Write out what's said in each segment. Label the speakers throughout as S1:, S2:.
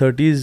S1: 30s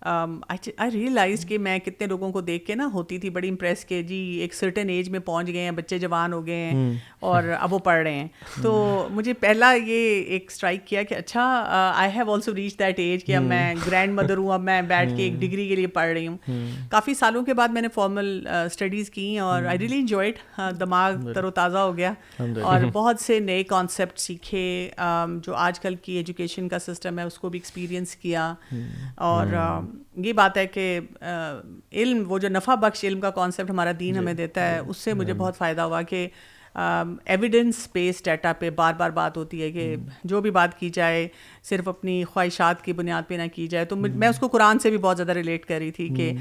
S2: آئی realise کہ میں کتنے لوگوں کو دیکھ کے نا ہوتی تھی بڑی امپریس کہ جی ایک سرٹن ایج میں پہنچ گئے ہیں, بچے جوان ہو گئے ہیں اور اب وہ پڑھ رہے ہیں. تو مجھے پہلا یہ ایک اسٹرائک کیا کہ اچھا I have also reach that age کہ اب میں گرینڈ مدر ہوں, اب میں بیٹھ کے ایک ڈگری کے لیے پڑھ رہی ہوں. کافی سالوں کے بعد میں نے فارمل اسٹڈیز کی اور آئی ریئلی انجوائڈ, دماغ تر و تازہ ہو گیا اور بہت سے نئے کانسیپٹ سیکھے, جو آج کل کی ایجوکیشن کا سسٹم ہے اس کو بھی ایکسپیرئنس کیا. اور یہ بات ہے کہ علم, وہ جو نفع بخش علم کا کانسیپٹ ہمارا دین ہمیں دیتا ہے, اس سے مجھے بہت فائدہ ہوا کہ ایویڈنس بیسڈ ڈیٹا پہ بار بار بات ہوتی ہے کہ جو بھی بات کی جائے صرف اپنی خواہشات کی بنیاد پہ نہ کی جائے. تو میں اس کو قرآن سے بھی بہت زیادہ ریلیٹ کر رہی تھی کہ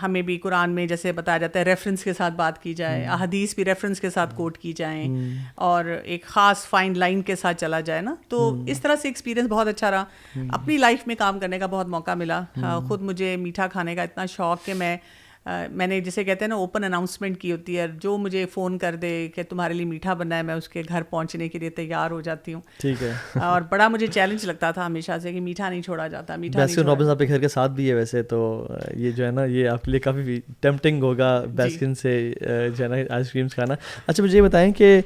S2: ہمیں بھی قرآن میں جیسے بتایا جاتا ہے ریفرنس کے ساتھ بات کی جائے, احادیث بھی ریفرنس کے ساتھ کوٹ کی جائیں اور ایک خاص فائن لائن کے ساتھ چلا جائے نا. تو اس طرح سے ایکسپیرینس بہت اچھا رہا. اپنی لائف میں کام کرنے کا بہت موقع ملا. خود مجھے میٹھا کھانے کا اتنا شوق کہ میں نے جسے کہتے ہیں نا اوپن اناؤنسمنٹ کی ہوتی ہے, جو مجھے فون کر دے کہ تمہارے لیے میٹھا بننا ہے, میں اس کے گھر پہنچنے کے لیے تیار ہو جاتی ہوں.
S1: ٹھیک ہے.
S2: اور بڑا مجھے چیلنج لگتا تھا ہمیشہ سے کہ میٹھا نہیں چھوڑا جاتا.
S1: باسکن رابنس آپ کے گھر کے ساتھ بھی ہے ویسے, تو یہ جو ہے نا یہ آپ کے لیے کافی ٹیمپٹنگ ہوگا باسکن سے جو ہے نا آئس کریمس کھانا. اچھا مجھے یہ بتائیں کہ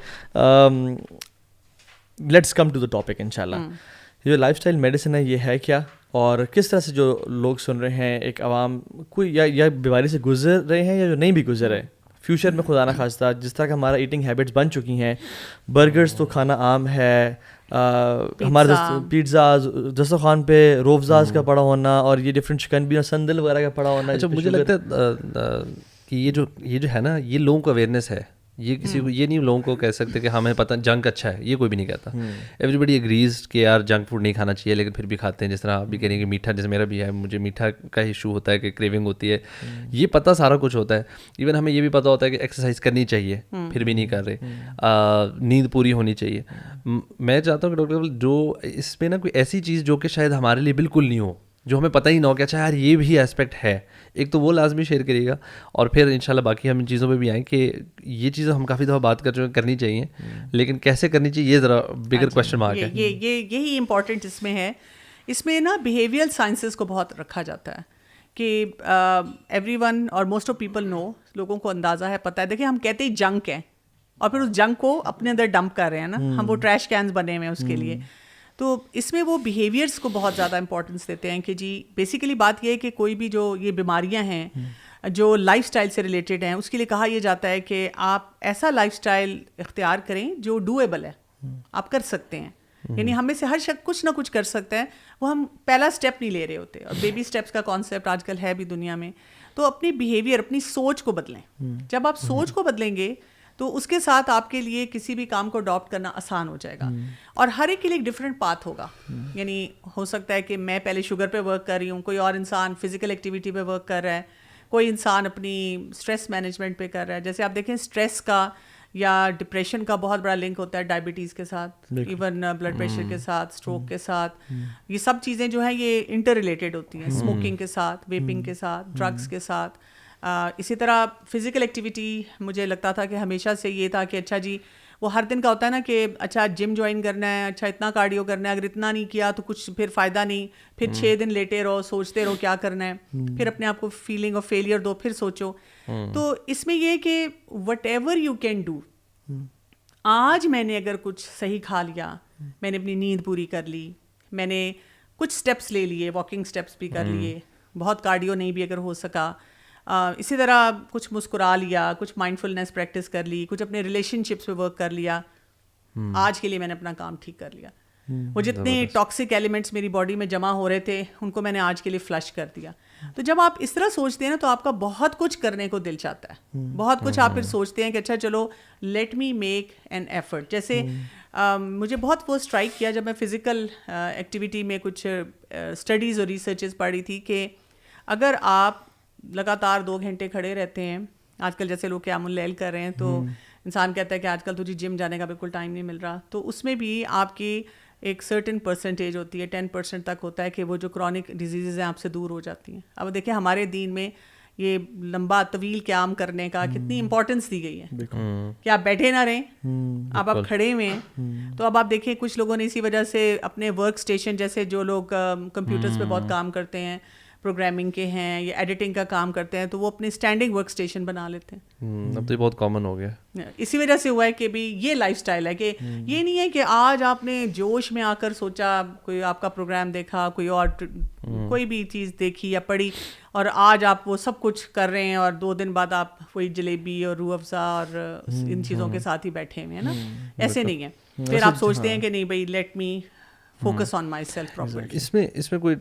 S1: let's come to the topic ان شاء اللہ. یہ جو لائف اسٹائل میڈیسن ہے یہ ہے کیا, اور کس طرح سے جو لوگ سن رہے ہیں ایک عوام کوئی یا بیماری سے گزر رہے ہیں یا جو نہیں بھی گزر رہے, فیوچر میں خدا نہ خواستہ جس طرح کہ ہمارا ایٹنگ ہیبٹس بن چکی ہیں, برگرز تو کھانا عام ہے, ہمارے پیزا دسترخوان پہ روفزاز کا پڑا ہونا, اور یہ ڈفرینٹ چکن بھی اور سندل وغیرہ کا پڑا ہونا.
S3: اچھا مجھے لگتا ہے کہ یہ جو ہے نا یہ لوگوں کو اویئرنیس ہے, یہ کسی کو یہ نہیں لوگوں کو کہہ سکتے کہ ہمیں پتہ جنک اچھا ہے, یہ کوئی بھی نہیں کہتا. ایوری بڈی اگریز کہ یار جنک فوڈ نہیں کھانا چاہیے, لیکن پھر بھی کھاتے ہیں. جس طرح آپ بھی کہہ رہے ہیں کہ میٹھا, جیسے میرا بھی ہے, مجھے میٹھا کا ایشو ہوتا ہے کہ کریونگ ہوتی ہے, یہ پتہ سارا کچھ ہوتا ہے. ایون ہمیں یہ بھی پتہ ہوتا ہے کہ ایکسرسائز کرنی چاہیے, پھر بھی نہیں کر رہے. نیند پوری ہونی چاہیے. میں چاہتا ہوں کہ ڈاکٹر جو اس پہ نا کوئی ایسی چیز جو کہ شاید ہمارے لیے بالکل نہیں ہو, جو ہمیں پتہ ہی نہ ہو کہ اچھا یار یہ بھی اسپیکٹ ہے, ایک تو وہ لازمی شیئر کریے گا, اور پھر انشاءاللہ باقی ہم ان چیزوں پہ بھی آئیں کہ یہ چیزیں ہم کافی دفعہ بات کر چکے ہیں کرنی چاہیے, لیکن کیسے کرنی چاہیے یہ ذرا بگر کوشچن مارک ہے.
S2: یہی امپورٹنٹ اس میں ہے. اس میں نا بیہیویئر سائنسز کو بہت رکھا جاتا ہے کہ ایوری ون اور موسٹ آف پیپل نو, لوگوں کو اندازہ ہے, پتہ ہے. دیکھیں ہم کہتے ہی جنک ہیں اور پھر اس جنک کو اپنے اندر ڈمپ کر رہے ہیں نا, ہم وہ ٹریش کینز بنے ہوئے ہیں اس کے لیے. تو اس میں وہ بیہیویئرس کو بہت زیادہ امپورٹنس دیتے ہیں کہ جی بیسیکلی بات یہ ہے کہ کوئی بھی جو یہ بیماریاں ہیں جو لائف اسٹائل سے ریلیٹڈ ہیں, اس کے لیے کہا یہ جاتا ہے کہ آپ ایسا لائف اسٹائل اختیار کریں جو ڈویبل ہے, آپ کر سکتے ہیں. یعنی ہم میں سے ہر شخص کچھ نہ کچھ کر سکتا ہے, وہ ہم پہلا اسٹیپ نہیں لے رہے ہوتے. اور بیبی اسٹیپس کا کانسیپٹ آج کل ہے بھی دنیا میں. تو اپنی بیہیویئر, اپنی سوچ کو بدلیں. جب آپ سوچ کو بدلیں گے تو اس کے ساتھ آپ کے لیے کسی بھی کام کو اڈاپٹ کرنا آسان ہو جائے گا. اور ہر ایک کے لیے ایک ڈفرینٹ پاتھ ہوگا. یعنی ہو سکتا ہے کہ میں پہلے شوگر پہ ورک کر رہی ہوں, کوئی اور انسان فزیکل ایکٹیویٹی پہ ورک کر رہا ہے, کوئی انسان اپنی اسٹریس مینجمنٹ پہ کر رہا ہے. جیسے آپ دیکھیں اسٹریس کا یا ڈپریشن کا بہت بڑا لنک ہوتا ہے ڈائبٹیز کے ساتھ, ایون بلڈ پریشر کے ساتھ, اسٹروک کے ساتھ. یہ سب چیزیں جو ہیں یہ انٹر ریلیٹڈ ہوتی ہیں, اسموکنگ کے ساتھ, ویپنگ کے ساتھ, ڈرگس کے ساتھ. اسی طرح فزیکل ایکٹیویٹی مجھے لگتا تھا کہ ہمیشہ سے یہ تھا کہ اچھا جی وہ ہر دن کا ہوتا ہے نا کہ اچھا جم جوائن کرنا ہے, اچھا اتنا کارڈیو کرنا ہے, اگر اتنا نہیں کیا تو کچھ پھر فائدہ نہیں, پھر 6 دن لیٹے رہو, سوچتے رہو کیا کرنا ہے, پھر اپنے آپ کو فیلنگ آف فیلئر دو, پھر سوچو. تو اس میں یہ کہ what ever you can do, آج میں نے اگر کچھ صحیح کھا لیا, میں نے اپنی نیند پوری کر لی, میں نے کچھ اسٹیپس لے لیے, واکنگ اسٹیپس بھی کر لیے, بہت کارڈیو نہیں بھی اگر ہو سکا, اسی طرح کچھ مسکرا لیا, کچھ مائنڈفلنس پریکٹس کر لی, کچھ اپنے ریلیشن شپس پہ ورک کر لیا, آج کے لیے میں نے اپنا کام ٹھیک کر لیا. وہ جتنے ٹاکسک ایلیمنٹس میری باڈی میں جمع ہو رہے تھے ان کو میں نے آج کے لیے فلش کر دیا. تو جب آپ اس طرح سوچتے ہیں نا تو آپ کا بہت کچھ کرنے کو دل چاہتا ہے, بہت کچھ آپ پھر سوچتے ہیں کہ اچھا چلو let me make an effort. جیسے مجھے بہت وہ اسٹرائک کیا جب میں فزیکل ایکٹیویٹی میں کچھ اسٹڈیز اور ریسرچز پڑھی تھی کہ اگر آپ لگاتار 2 گھنٹے کھڑے رہتے ہیں, آج کل جیسے لوگ قیام اللیل کر رہے ہیں, تو انسان کہتا ہے کہ آج کل تجھے جم جانے کا بالکل ٹائم نہیں مل رہا, تو اس میں بھی آپ کی ایک سرٹن پرسنٹیج ہوتی ہے, 10% تک ہوتا ہے کہ وہ جو کرونک ڈیزیزز ہیں آپ سے دور ہو جاتی ہیں. اب دیکھیں ہمارے دین میں یہ لمبا طویل قیام کرنے کا کتنی امپورٹنس دی گئی ہے کہ آپ بیٹھے نہ رہیں, اب آپ کھڑے ہوئے ہیں. تو اب آپ دیکھیں کچھ لوگوں نے اسی وجہ سے اپنے ورک اسٹیشن, جیسے جو لوگ کمپیوٹرز پہ بہت کام کرتے ہیں, پروگرامنگ کے ہیں یا ایڈیٹنگ کا کام کرتے ہیں تو وہ اپنے اسٹینڈنگ ورک اسٹیشن بنا لیتے ہیں.
S3: اب تو یہ بہت کامن ہو گیا.
S2: اسی وجہ سے ہوا ہے کہ بھی یہ لائف اسٹائل ہے کہ یہ نہیں ہے کہ آج آپ نے جوش میں آ کر سوچا, کوئی آپ کا پروگرام دیکھا, کوئی اور کوئی بھی چیز دیکھی یا پڑھی, اور آج آپ وہ سب کچھ کر رہے ہیں اور 2 دن بعد آپ وہی جلیبی اور روح افزا اور ان چیزوں کے ساتھ ہی بیٹھے ہوئے ہیں نا. ایسے نہیں ہے. پھر آپ سوچتے ہیں کہ نہیں بھائی let me focus on myself properly.
S3: اس میں کوئی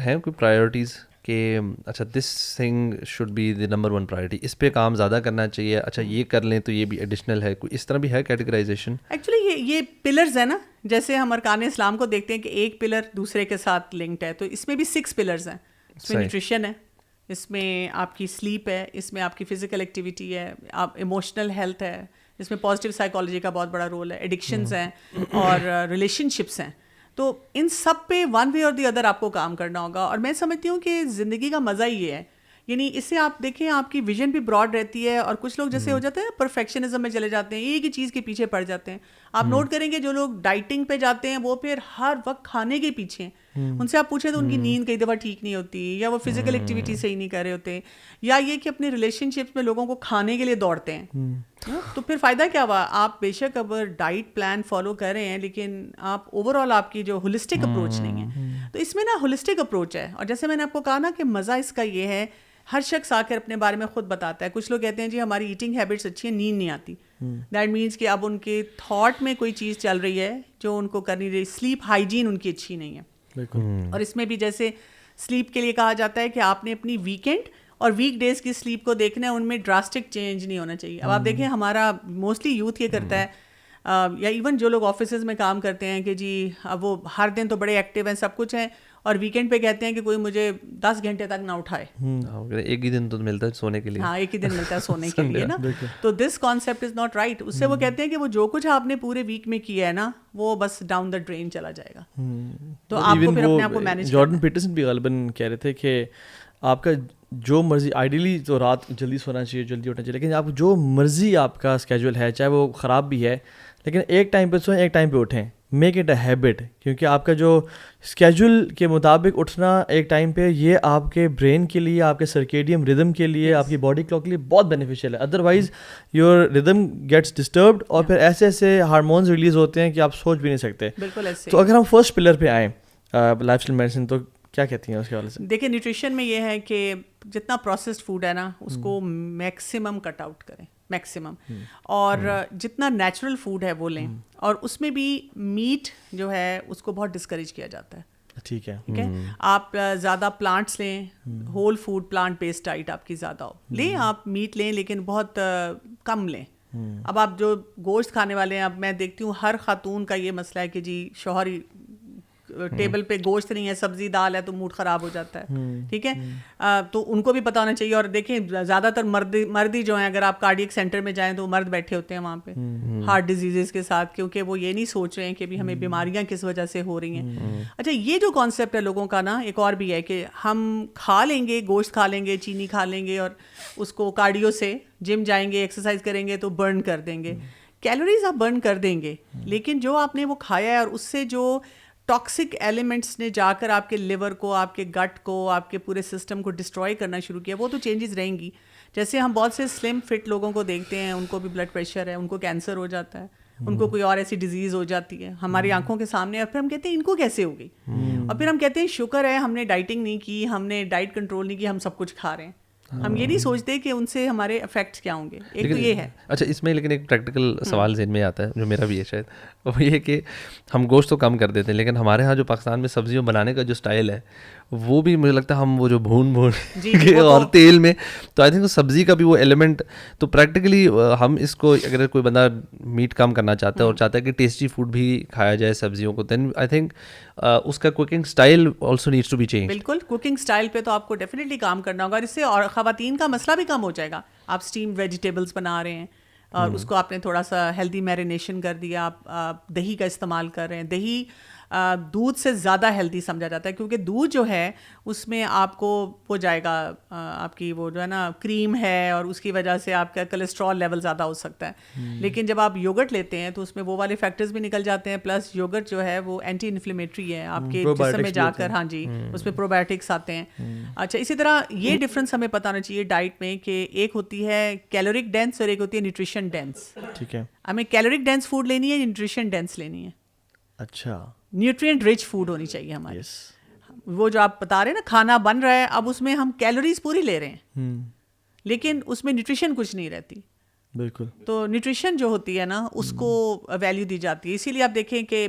S3: ہے کوئی پرائیورٹیز کہ اچھا this thing should be the number 1 priority, اس پہ کام زیادہ کرنا چاہیے, اچھا یہ کر لیں تو یہ بھی ایڈیشنل ہے, کوئی اس طرح بھی ہے کیٹیگرائزیشن؟
S2: ایکچولی یہ پلرز ہیں نا, جیسے ہم ارکان اسلام کو دیکھتے ہیں کہ ایک پلر دوسرے کے ساتھ لنکڈ ہے, تو اس میں بھی 6 پلرز ہیں. اس میں نیوٹریشن ہے, اس میں آپ کی سلیپ ہے, اس میں آپ کی فزیکل ایکٹیویٹی ہے, آپ ایموشنل ہیلتھ ہے, اس میں پازیٹیو سائیکالوجی کا بہت بڑا رول ہے, ایڈکشنز ہیں اور ریلیشن شپس ہیں. تو ان سب پہ ون وے اور دی ادر آپ کو کام کرنا ہوگا. اور میں سمجھتی ہوں کہ زندگی کا مزہ ہی یہ ہے, یعنی اس سے آپ دیکھیں آپ کی ویژن بھی براڈ رہتی ہے. اور کچھ لوگ جیسے ہو جاتے ہیں پرفیکشنزم میں چلے جاتے ہیں, ایک ہی چیز کے پیچھے پڑ جاتے ہیں. آپ نوٹ کریں گے جو لوگ ڈائٹنگ پہ جاتے ہیں وہ پھر ہر وقت کھانے کے پیچھے ہیں. ان سے آپ پوچھیں تو ان کی نیند کئی دفعہ ٹھیک نہیں ہوتی, یا وہ فزیکل ایکٹیویٹی صحیح نہیں کر رہے ہوتے, یا یہ کہ اپنے ریلیشن شپس میں لوگوں کو کھانے کے لیے دوڑتے ہیں. تو پھر فائدہ کیا ہوا؟ آپ بے شک اب ڈائٹ پلان فالو کر رہے ہیں لیکن آپ اوور آل آپ کی جو ہولسٹک اپروچ نہیں ہے. تو اس میں نا ہولسٹک اپروچ ہے. اور جیسے میں نے آپ کو کہا نا کہ مزہ اس کا یہ ہے, ہر شخص آ کر اپنے بارے میں خود بتاتا ہے. کچھ لوگ کہتے ہیں جی ہماری ایٹنگ ہیبٹس اچھی ہیں, نیند نہیں آتی. دیٹ مینس کہ اب ان کے تھاٹ میں کوئی چیز چل رہی ہے جو ان کو کرنی رہی. سلیپ ہائیجین ان کی اچھی نہیں ہے. اور اس میں بھی جیسے سلیپ کے لیے کہا جاتا ہے کہ آپ نے اپنی ویکینڈ اور ویک ڈیز کی سلیپ کو دیکھنا ہے, ان میں ڈراسٹک چینج نہیں ہونا چاہیے. اب آپ دیکھیں ہمارا موسٹلی یوتھ یہ کرتا ہے, یا ایون جو لوگ آفیسز میں کام کرتے ہیں کہ جی اب وہ ہر دن تو بڑے ایکٹیو ہیں, سب کچھ ہیں, اور ویکینڈ پہ کہتے ہیں کہ کوئی مجھے 10 گھنٹے تک نہ اٹھائے.
S3: ایک ہی دن تو ملتا ہے سونے کے لیے.
S2: ہاں ایک ہی دن ملتا ہے سونے کے لیے نا. تو this concept is not right. اس سے وہ کہتے ہیں کہ وہ جو کچھ آپ نے پورے ویک میں کیا ہے نا وہ بس ڈاؤن دا ڈرین چلا جائے گا. تو آپ کو پھر اپنے آپ کو مینیج.
S1: جارڈن پیٹرسن بھی غالباً کہہ رہے تھے کہ آپ کا جو مرضی, آئیڈیلی تو رات جلدی سونا چاہیے, جلدی اٹھنا چاہیے, لیکن آپ جو مرضی آپ کا اسکیجول ہے چاہے وہ خراب بھی ہے, لیکن ایک ٹائم پہ سوئیں, ایک ٹائم پہ اٹھیں. میک اٹ اے ہیبٹ, کیونکہ آپ کا جو اسکیجول کے مطابق اٹھنا ایک ٹائم پہ, یہ آپ کے برین کے لیے, آپ کے سرکیڈیم ردم کے لیے, آپ کی باڈی کلاک کے لیے بہت بینیفیشیل ہے. ادروائز یور ردم گیٹس ڈسٹربڈ اور پھر ایسے ایسے ہارمونز ریلیز ہوتے ہیں کہ آپ سوچ بھی نہیں سکتے.
S2: بالکل ایسے.
S1: تو اگر ہم فرسٹ پلر پہ آئیں لائف اسٹائل میڈیسن, تو کیا کہتی ہیں اس کے حوالے سے؟
S2: دیکھیں نیوٹریشن میں یہ ہے کہ جتنا پروسیسڈ فوڈ ہے نا اس کو میکسیمم کٹ آؤٹ کریں, میکسیمم. اور جتنا نیچرل فوڈ ہے وہ لیں. اور اس میں بھی میٹ جو ہے اس کو بہت ڈسکریج کیا جاتا ہے.
S1: ٹھیک ہے.
S2: ٹھیک ہے, آپ زیادہ پلانٹس لیں, whole food plant based diet آپ کی زیادہ ہو. لیں آپ میٹ لیں لیکن بہت کم لیں. اب آپ جو گوشت کھانے والے ہیں, اب میں دیکھتی ہوں ہر خاتون کا یہ مسئلہ ہے کہ جی شوہر ٹیبل پہ گوشت نہیں ہے, سبزی دال ہے, تو موڈ خراب ہو جاتا ہے. ٹھیک ہے, تو ان کو بھی پتہ ہونا چاہیے. اور دیکھیں زیادہ تر مردی جو ہیں, اگر آپ کارڈیک سینٹر میں جائیں تو مرد بیٹھے ہوتے ہیں وہاں پہ ہارٹ ڈیزیزز کے ساتھ, کیونکہ وہ یہ نہیں سوچ رہے ہیں کہ بھی ہمیں بیماریاں کس وجہ سے ہو رہی ہیں. اچھا یہ جو کانسیپٹ ہے لوگوں کا نا, ایک اور بھی ہے کہ ہم کھا لیں گے, گوشت کھا لیں گے, چینی کھا لیں گے, اور اس کو کارڈیو سے جم جائیں گے, ایکسرسائز کریں گے تو برن کر دیں گے. کیلوریز آپ برن کر دیں گے, لیکن جو آپ نے وہ کھایا ہے اور اس سے جو ٹاکسک ایلیمنٹس نے جا کر آپ کے لیور کو, آپ کے گٹ کو, آپ کے پورے سسٹم کو ڈسٹروائے کرنا شروع کیا, وہ تو چینجز رہیں گی. جیسے ہم بہت سے سلم فٹ لوگوں کو دیکھتے ہیں, ان کو بھی بلڈ پریشر ہے, ان کو کینسر ہو جاتا ہے, ان کو کوئی اور ایسی ڈیزیز ہو جاتی ہے ہماری آنکھوں کے سامنے, اور پھر ہم کہتے ہیں ان کو کیسے ہو گئی. اور پھر ہم کہتے ہیں شکر ہے ہم نے ڈائٹنگ نہیں کی, ہم نے ڈائٹ کنٹرول نہیں کی, ہم سب کچھ کھا رہے ہیں. ہم یہ نہیں سوچتے کہ ان سے ہمارے افیکٹس کیا ہوں گے. ایک تو یہ ہے.
S3: اچھا اس میں لیکن ایک پریکٹیکل سوال ذہن میں آتا ہے, جو میرا بھی ہے شاید, وہ یہ کہ ہم گوشت تو کم کر دیتے ہیں, لیکن ہمارے ہاں جو پاکستان میں سبزیوں بنانے کا جو اسٹائل ہے وہ بھی مجھے لگتا ہے ہم وہ جو بھون کے اور تیل میں, تو آئی تھنک سبزی کا بھی وہ ایلیمنٹ, تو پریکٹیکلی ہم اس کو اگر کوئی بندہ میٹ کم کرنا چاہتا ہے اور چاہتا ہے کہ ٹیسٹی فوڈ بھی کھایا جائے سبزیوں کو, دین آئی تھنک اس کا cooking style also needs to be change.
S2: بالکل, کوکنگ اسٹائل پہ تو آپ کو ڈیفینیٹلی کام کرنا ہوگا. اور اس سے اور خواتین کا مسئلہ بھی کم ہو جائے گا. آپ اسٹیم ویجیٹیبلس بنا رہے ہیں اور اس کو آپ نے تھوڑا سا ہیلدی میرینیشن کر دیا, آپ دہی کا استعمال کر رہے ہیں. دہی دودھ سے زیادہ ہیلدی سمجھا جاتا ہے, کیونکہ دودھ جو ہے اس میں آپ کو وہ جائے گا آپ کی وہ جو ہے نا کریم ہے, اور اس کی وجہ سے آپ کا کولیسٹرول لیول زیادہ ہو سکتا ہے. لیکن جب آپ یوگرٹ لیتے ہیں تو اس میں وہ والے فیکٹرز بھی نکل جاتے ہیں, پلس یوگرٹ جو ہے وہ اینٹی انفلیمیٹری ہے آپ کے جسم میں جا کر, ہاں جی اس میں پروبایوٹکس آتے ہیں. اچھا, اسی طرح یہ ڈفرینس ہمیں پتہ ہونا چاہیے ڈائٹ میں کہ ایک ہوتی ہے کیلورک ڈینس اور ایک ہوتی ہے نیوٹریشن ڈینس.
S1: ٹھیک ہے,
S2: ہمیں کیلورک ڈینس فوڈ لینی ہے, نیوٹریشن ڈینس لینی ہے.
S1: اچھا,
S2: نیوٹرینٹ رچ فوڈ ہونی چاہیے ہماری. وہ جو آپ بتا رہے ہیں نا کھانا بن رہا ہے, اب اس میں ہم کیلوریز پوری لے رہے ہیں لیکن اس میں نیوٹریشن کچھ نہیں رہتی.
S1: بالکل.
S2: تو نیوٹریشن جو ہوتی ہے نا اس کو ویلیو دی جاتی ہے. اسی لیے آپ دیکھیں کہ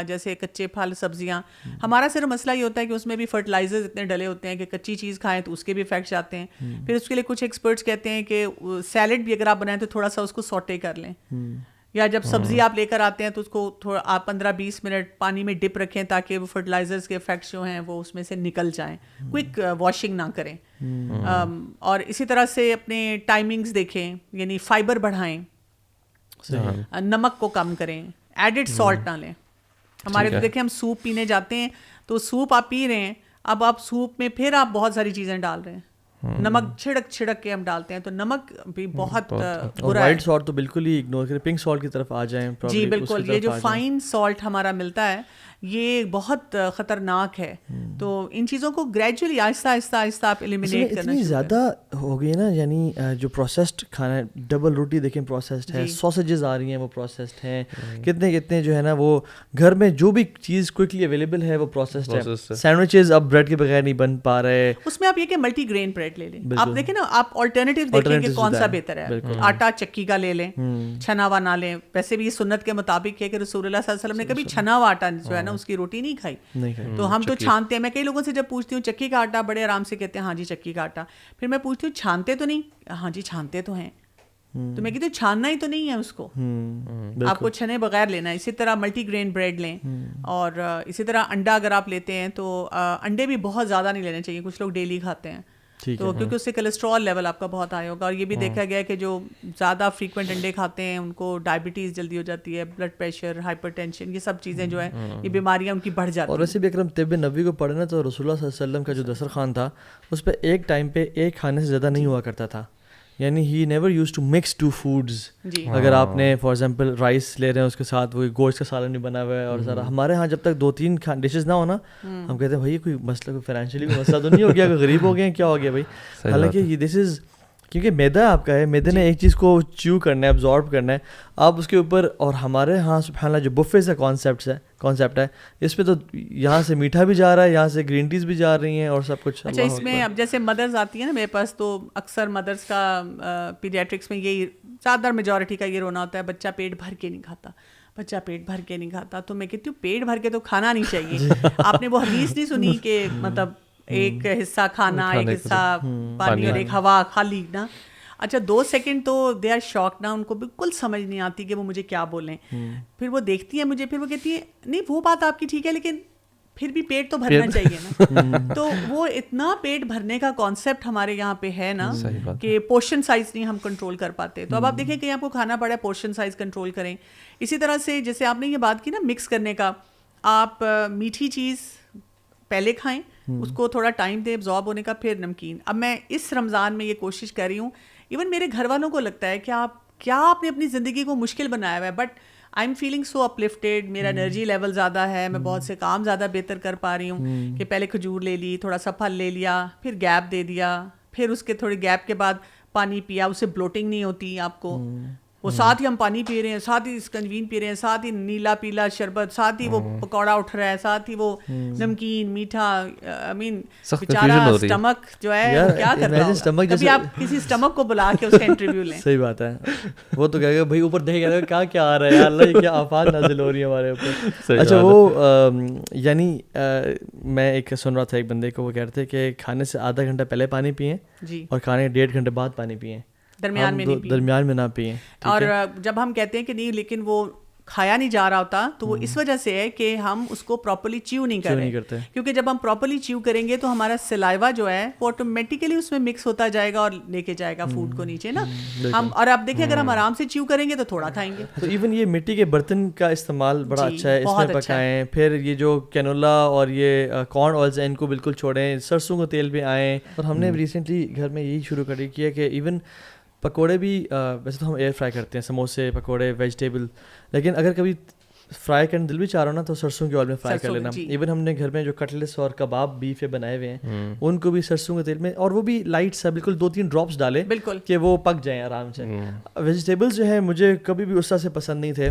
S2: جیسے کچے پھل سبزیاں, ہمارا صرف مسئلہ یہ ہوتا ہے کہ اس میں بھی فرٹیلائزرز اتنے ڈلے ہوتے ہیں کہ کچی چیز کھائیں تو اس کے بھی افیکٹس آتے ہیں. پھر اس کے لیے کچھ ایکسپرٹس کہتے ہیں کہ سیلڈ بھی اگر آپ بنائیں تو تھوڑا سا اس کو سوٹے کر لیں, یا جب سبزی آپ لے کر آتے ہیں تو اس کو تھوڑا آپ 15-20 منٹ پانی میں ڈپ رکھیں تاکہ وہ فرٹیلائزرز کے افیکٹس جو ہیں وہ اس میں سے نکل جائیں, کوئک واشنگ نہ کریں. اور اسی طرح سے اپنے ٹائمنگز دیکھیں, یعنی فائبر بڑھائیں, نمک کو کم کریں, ایڈڈ سالٹ نہ لیں. ہمارے تو دیکھیں ہم سوپ پینے جاتے ہیں تو سوپ آپ پی رہے ہیں, اب آپ سوپ میں پھر آپ بہت ساری چیزیں ڈال رہے ہیں, نمک چھڑک کے ہم ڈالتے ہیں تو نمک بھی بہت برا ہے.
S1: وائٹ سالٹ تو بالکل ہی اگنور کریں, پنک سالٹ کی طرف آ جائیں.
S2: جی بالکل, یہ جو فائن سالٹ ہمارا ملتا ہے یہ بہت خطرناک ہے. تو ان چیزوں کو گریجولی آہستہ آہستہ آپ ایلیمینیٹ کرنا.
S1: اتنی زیادہ ہو گئی نا, یعنی جو پروسیسڈ کھانا ہے, ڈبل روٹی دیکھیں پروسیسڈ ہے, سوسیجز آ رہی ہیں وہ پروسیسڈ ہیں, کتنے جو ہے نا وہ گھر میں جو بھی چیز کوئکلی اویلیبل ہے وہ پروسیسڈ ہے. سینڈوچز اب بریڈ کے بغیر نہیں بن پا رہے.
S2: اس میں آپ یہ کہ ملٹی گرین بریڈ لے لیں, آپ دیکھیں نا, آپ آلٹرنیٹیو دیکھیں کہ کون سا بہتر ہے. آٹا چکی کا لے لیں, چھنا ہوا نہ لیں. ویسے بھی یہ سنت کے مطابق ہے کہ رسول اللہ صلی اللہ علیہ وسلم نے کبھی چھنا ہوا آٹا جو ہے نا اس کی روٹی نہیں کھائی. تو ہم تو چھانتے ہیں. میں کئی لوگوں سے جب پوچھتی ہوں چکی کا آٹا, بڑے آرام سے کہتے ہیں ہاں جی چکی کا آٹا. پھر میں پوچھتی ہوں چھانتے تو نہیں, ہاں جی چھانتے تو ہیں. تو میں کہتی ہوں چھاننا ہی تو نہیں ہے اس کو, آپ کو چھنے بغیر لینا ہے. اسی طرح ملٹی گرین بریڈ لیں, اور اسی طرح انڈا اگر آپ لیتے ہیں تو انڈے بھی بہت زیادہ نہیں لینے چاہیے. کچھ لوگ ڈیلی کھاتے ہیں تو کیونکہ اس سے کولیسٹرول لیول آپ کا بہت ہائی ہوگا. اور یہ بھی دیکھا گیا ہے کہ جو زیادہ فریکوینٹ انڈے کھاتے ہیں ان کو ڈائبٹیز جلدی ہو جاتی ہے, بلڈ پریشر, ہائپر ٹینشن, یہ سب چیزیں جو ہیں یہ بیماریاں ان کی بڑھ جاتی ہیں.
S1: اور ویسے بھی اگر ہم طب نبوی کو پڑھیں نا تو رسول اللہ صلی اللہ علیہ وسلم کا جو دسترخوان تھا اس پہ ایک ٹائم پہ ایک کھانے سے زیادہ نہیں ہوا کرتا تھا. یعنی he never use to mix two foods. اگر آپ نے فار ایگزامپل رائس لے رہے ہیں اس کے ساتھ وہ گوشت کا سالن بھی بنا ہوا ہے, اور ذرا ہمارے ہاں جب تک 2-3 ڈشز نہ ہونا ہم کہتے ہیں بھائی کوئی مسئلہ, کوئی فائنینشلی کوئی مسئلہ تو نہیں ہو گیا, کوئی غریب ہو گئے ہیں, کیا ہو گیا بھائی. حالانکہ یہ دس از کیونکہ میدا آپ کا ہے, میدے نے ایک چیز کو چیو کرنا ہے, ابزارب کرنا ہے, آپ اس کے اوپر. اور ہمارے ہاں سبحان اللہ جو بفے کا کانسیپٹ ہے اس پہ تو یہاں سے میٹھا بھی جا رہا ہے, یہاں سے گرین ٹیز بھی جا رہی ہیں اور سب کچھ.
S2: اچھا, اس میں اب جیسے مدرز آتی ہیں نا میرے پاس, تو اکثر مدرز کا پیڈیاٹرکس میں یہی زیادہ میجورٹی کا یہ رونا ہوتا ہے, بچہ پیٹ بھر کے نہیں کھاتا, بچہ پیٹ بھر کے نہیں کھاتا. تو میں کہتی ہوں پیٹ بھر کے تو کھانا نہیں چاہیے. آپ نے وہ حدیث نہیں سنی کہ مطلب ایک حصہ کھانا, ایک حصہ پانی اور ایک ہوا خالی نا. اچھا 2 سیکنڈ تو دے آر شاک نا, ان کو بالکل سمجھ نہیں آتی کہ وہ مجھے کیا بولیں. پھر وہ دیکھتی ہیں مجھے, پھر وہ کہتی ہے نہیں وہ بات آپ کی ٹھیک ہے لیکن پھر بھی پیٹ تو بھرنا چاہیے نا. تو وہ اتنا پیٹ بھرنے کا کانسیپٹ ہمارے یہاں پہ ہے نا کہ پورشن سائز نہیں ہم کنٹرول کر پاتے. تو اب آپ دیکھیں کہ آپ کو کھانا پڑا ہے, پورشن سائز کنٹرول کریں. اسی طرح سے جیسے آپ نے یہ بات کی نا مکس کرنے کا, آپ میٹھی چیز پہلے کھائیں, اس کو تھوڑا ٹائم دیں ابزارب ہونے کا, پھر نمکین. اب میں اس رمضان میں یہ کوشش کر رہی ہوں, ایون میرے گھر والوں کو لگتا ہے کہ آپ نے اپنی زندگی کو مشکل بنایا ہوا ہے, but I am feeling so uplifted, میرا انرجی لیول زیادہ ہے, میں بہت سے کام زیادہ بہتر کر پا رہی ہوں کہ پہلے کھجور لے لی, تھوڑا سا پھل لے لیا, پھر گیپ دے دیا, پھر اس کے تھوڑے گیپ کے بعد پانی پیا, اس سے بلوٹنگ نہیں ہوتی آپ کو. وہ ساتھ ہی ہم پانی پی رہے ہیں, ساتھ ہی اسکنجوین پی رہے ہیں, ساتھ ہی نیلا پیلا شربت, ساتھ ہی وہ پکوڑا اٹھ رہا ہے, ساتھ ہی وہ نمکین میٹھا. آئی مین بیچارہ اسٹمک جو ہے کیا کرتا ہوگا. کبھی آپ کسی اسٹمک کو بلا کے اس کا انٹرویو لیں.
S1: صحیح بات ہے, وہ تو کہے گا بھائی اوپر دیکھ گا کیا آ رہا ہے, اللہ یہ کیا آفات نازل ہو رہی ہے ہمارے اوپر. اچھا وہ یعنی میں ایک سن رہا تھا ایک بندے کو, وہ کہہ رہے تھے کہ کھانے سے آدھا گھنٹہ پہلے پانی پئیں اور کھانے 1.5 گھنٹے بعد پانی پئیں,
S2: درمیان میں
S1: نہ پئیں.
S2: اور جب ہم کہتے ہیں کہ نہیں لیکن وہ کھایا نہیں جا رہا ہوتا تو وہ اس وجہ سے ہے کہ ہم اس کو پراپرلی چیو نہیں کر رہے, کیونکہ جب ہم پراپرلی چیو کریں گے تو ہمارا سلائیوا جو ہے وہ آٹومیٹیکلی اس میں مکس ہوتا جائے گا اور لے کے جائے گا فوڈ کو نیچے نا. ہم اور آپ دیکھیں اگر ہم آرام سے چیو کریں گے تو تھوڑا کھائیں گے.
S1: تو ایون یہ مٹی کے برتن کا استعمال بڑا اچھا ہے, اس میں پکائیں. پھر یہ جو کینولا اور یہ کارن آئلز ہیں ان کو بالکل چھوڑیں, سرسوں کا تیل بھی آئیں. اور ہم نے ریسنٹلی گھر میں یہی شروع کر کیا کہ ایون پکوڑے بھی ویسے تو ہم ایئر فرائی کرتے ہیں, سموسے پکوڑے ویجیٹیبل, لیکن اگر کبھی فرائی کرنے دل بھی چاہ رہا ہوں نا تو سرسوں کے آئل میں فرائی کر لینا. ایون ہم نے گھر میں جو کٹلیٹس اور کباب بیف بنائے ہوئے ہیں ان کو بھی سرسوں کے تیل میں, اور وہ بھی لائٹ سا بالکل 2-3 ڈراپس ڈالے کہ وہ پک جائیں آرام سے. ویجیٹیبلس جو ہیں مجھے کبھی بھی اس طرح سے پسند نہیں تھے,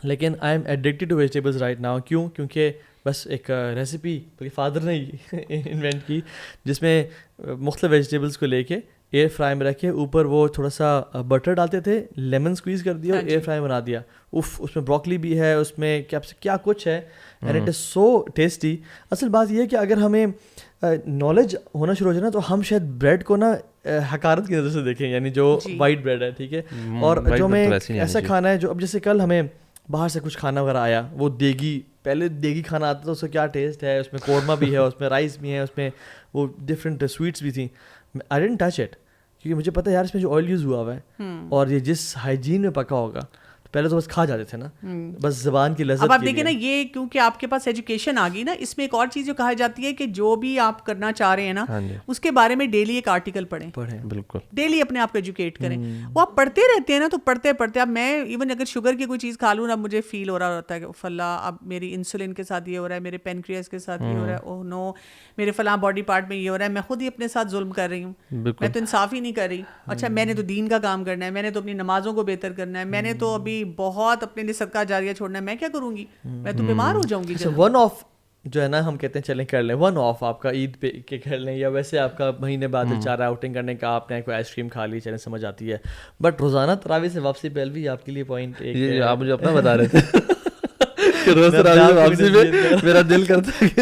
S1: لیکن I am addicted to vegetables right now. کیوں؟ کیونکہ بس ایک ریسیپی فادر نے انوینٹ کی جس میں مختلف ویجیٹیبلس کو لے کے ایئر فرائی میں رکھے, اوپر وہ تھوڑا سا بٹر ڈالتے تھے, لیمن اسکویز کر دیا اور ایئر فرائی بنا دیا. اس میں بروکلی بھی ہے, اس میں کیا کچھ ہے, and it is so tasty. اصل بات یہ ہے کہ اگر ہمیں نالج ہونا شروع ہو جائے نا تو ہم شاید بریڈ کو نا حقارت کی نظر سے دیکھیں, یعنی جو وائٹ بریڈ ہے, ٹھیک ہے, اور جو ہمیں ایسا کھانا ہے جو اب جیسے کل ہمیں باہر سے کچھ کھانا وغیرہ آیا, وہ دیگی, پہلے دیگی کھانا آتا تھا, اس کا کیا ٹیسٹ ہے, اس میں قورمہ بھی ہے, اس میں رائس بھی ہے, اس میں وہ ڈفرینٹ سویٹس بھی تھیں. آئی ڈنٹ ٹچ اٹ کیونکہ مجھے پتہ ہے یار اس میں جو آئل یوز ہوا ہوا ہے اور یہ جس ہائیجین میں پکا ہوگا, پہلے تو بس کھا جاتے تھے نا, بس زبان کی لذت.
S2: اب آپ دیکھیں نا یہ کیونکہ آپ کے پاس ایجوکیشن آ گئی نا, اس میں ایک اور چیز جو کہا جاتی ہے کہ جو بھی آپ کرنا چاہ رہے ہیں نا اس کے بارے میں ڈیلی ایک آرٹیکل پڑھیں,
S3: بالکل
S2: ڈیلی اپنے آپ کو ایجوکیٹ کریں. وہ آپ پڑھتے رہتے ہیں نا تو پڑھتے اب میں ایون اگر شوگر کی کوئی چیز کھا لوں نا, مجھے فیل ہو رہا ہوتا ہے کہ فلاں اب میری انسولین کے ساتھ یہ ہو رہا ہے, میرے پینکریاس کے ساتھ یہ ہو رہا ہے, اوہ نو میرے فلاں باڈی پارٹ میں یہ ہو رہا ہے, میں خود ہی اپنے ساتھ ظلم کر رہی ہوں, میں تو انصاف ہی نہیں کر رہی. اچھا میں نے تو دین کا کام کرنا ہے, میں نے تو اپنی نمازوں کو بہتر کرنا ہے, میں نے تو ابھی بہت اپنے لیے صدقہ جاریہ چھوڑنا ہے, میں کیا کروں گی, میں تو بیمار ہو جاؤں گی.
S1: ون آف جو ہے نا ہم کہتے ہیں چلیں کر لیں, ون آف آپ کا عید پہ کے کر لیں, یا ویسے آپ کا مہینے بعد چاہ رہا ہے آؤٹنگ کرنے کا, آپ نے کوئی آئس کریم کھا لی, چلیں سمجھ آتی ہے. بٹ روزانہ تراویح سے واپسی پہل بھی آپ کے لیے پوائنٹ ایک,
S3: آپ مجھے اپنا بتا رہے تھے کہ روز واپسی میں میرا دل کرتا ہے کہ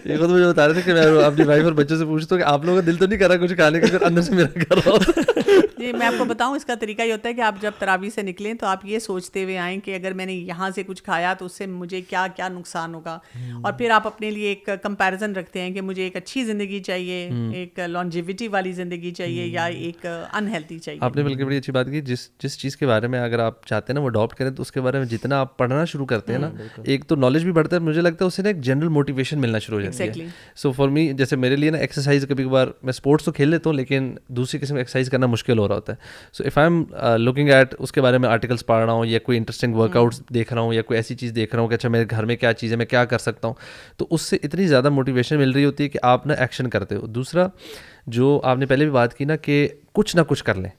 S3: یہ خود مجھے بتا رہے تھے کہ میں اپنی وائف اور بچوں سے پوچھتا ہوں کہ آپ لوگوں کا دل تو نہیں کر رہا کچھ کھانے کا, اندر سے میرا کر رہا ہوتا.
S2: جی میں آپ کو بتاؤں اس کا طریقہ یہ ہوتا ہے کہ آپ جب تراویح سے نکلیں تو آپ یہ سوچتے ہوئے آئیں کہ اگر میں نے یہاں سے کچھ کھایا تو اس سے مجھے کیا کیا نقصان ہوگا, اور پھر آپ اپنے لیے ایک کمپیریزن رکھتے ہیں کہ مجھے ایک اچھی زندگی چاہیے, ایک لانجیوٹی والی زندگی چاہیے, یا ایک انہیلتھی چاہیے.
S3: آپ نے بلکہ بڑی اچھی بات کی, جس چیز کے بارے میں اگر آپ چاہتے ہیں نا وہ اڈاپٹ کریں تو اس کے بارے میں جتنا آپ پڑھنا شروع کرتے ہیں نا, ایک تو نالج بھی بڑھتا ہے, مجھے لگتا ہے اس سے نا ایک جنرل موٹیویشن ملنا شروع ہو جاتی ہے. سو فار می جیسے میرے لیے نا ایکسرسائز کبھی کبھار, میں اسپورٹس تو کھیل لیتا ہوں لیکن دوسری قسم ایکسرسائز کرنا مشکل ہو رہا ہوتا ہے. So if I am looking at اس کے بارے میں آرٹیکلس پڑھ رہا ہوں, یا کوئی انٹرسٹنگ ورک آؤٹس دیکھ رہا ہوں, یا کوئی ایسی چیز دیکھ رہا ہوں کہ اچھا میرے گھر میں کیا چیز ہے, میں کیا کر سکتا ہوں, تو اس سے اتنی زیادہ موٹیویشن مل رہی ہوتی ہے کہ آپ نا ایکشن کرتے ہو. دوسرا جو آپ نے پہلے بھی بات کی نا کہ کچھ نہ کچھ کر لیں,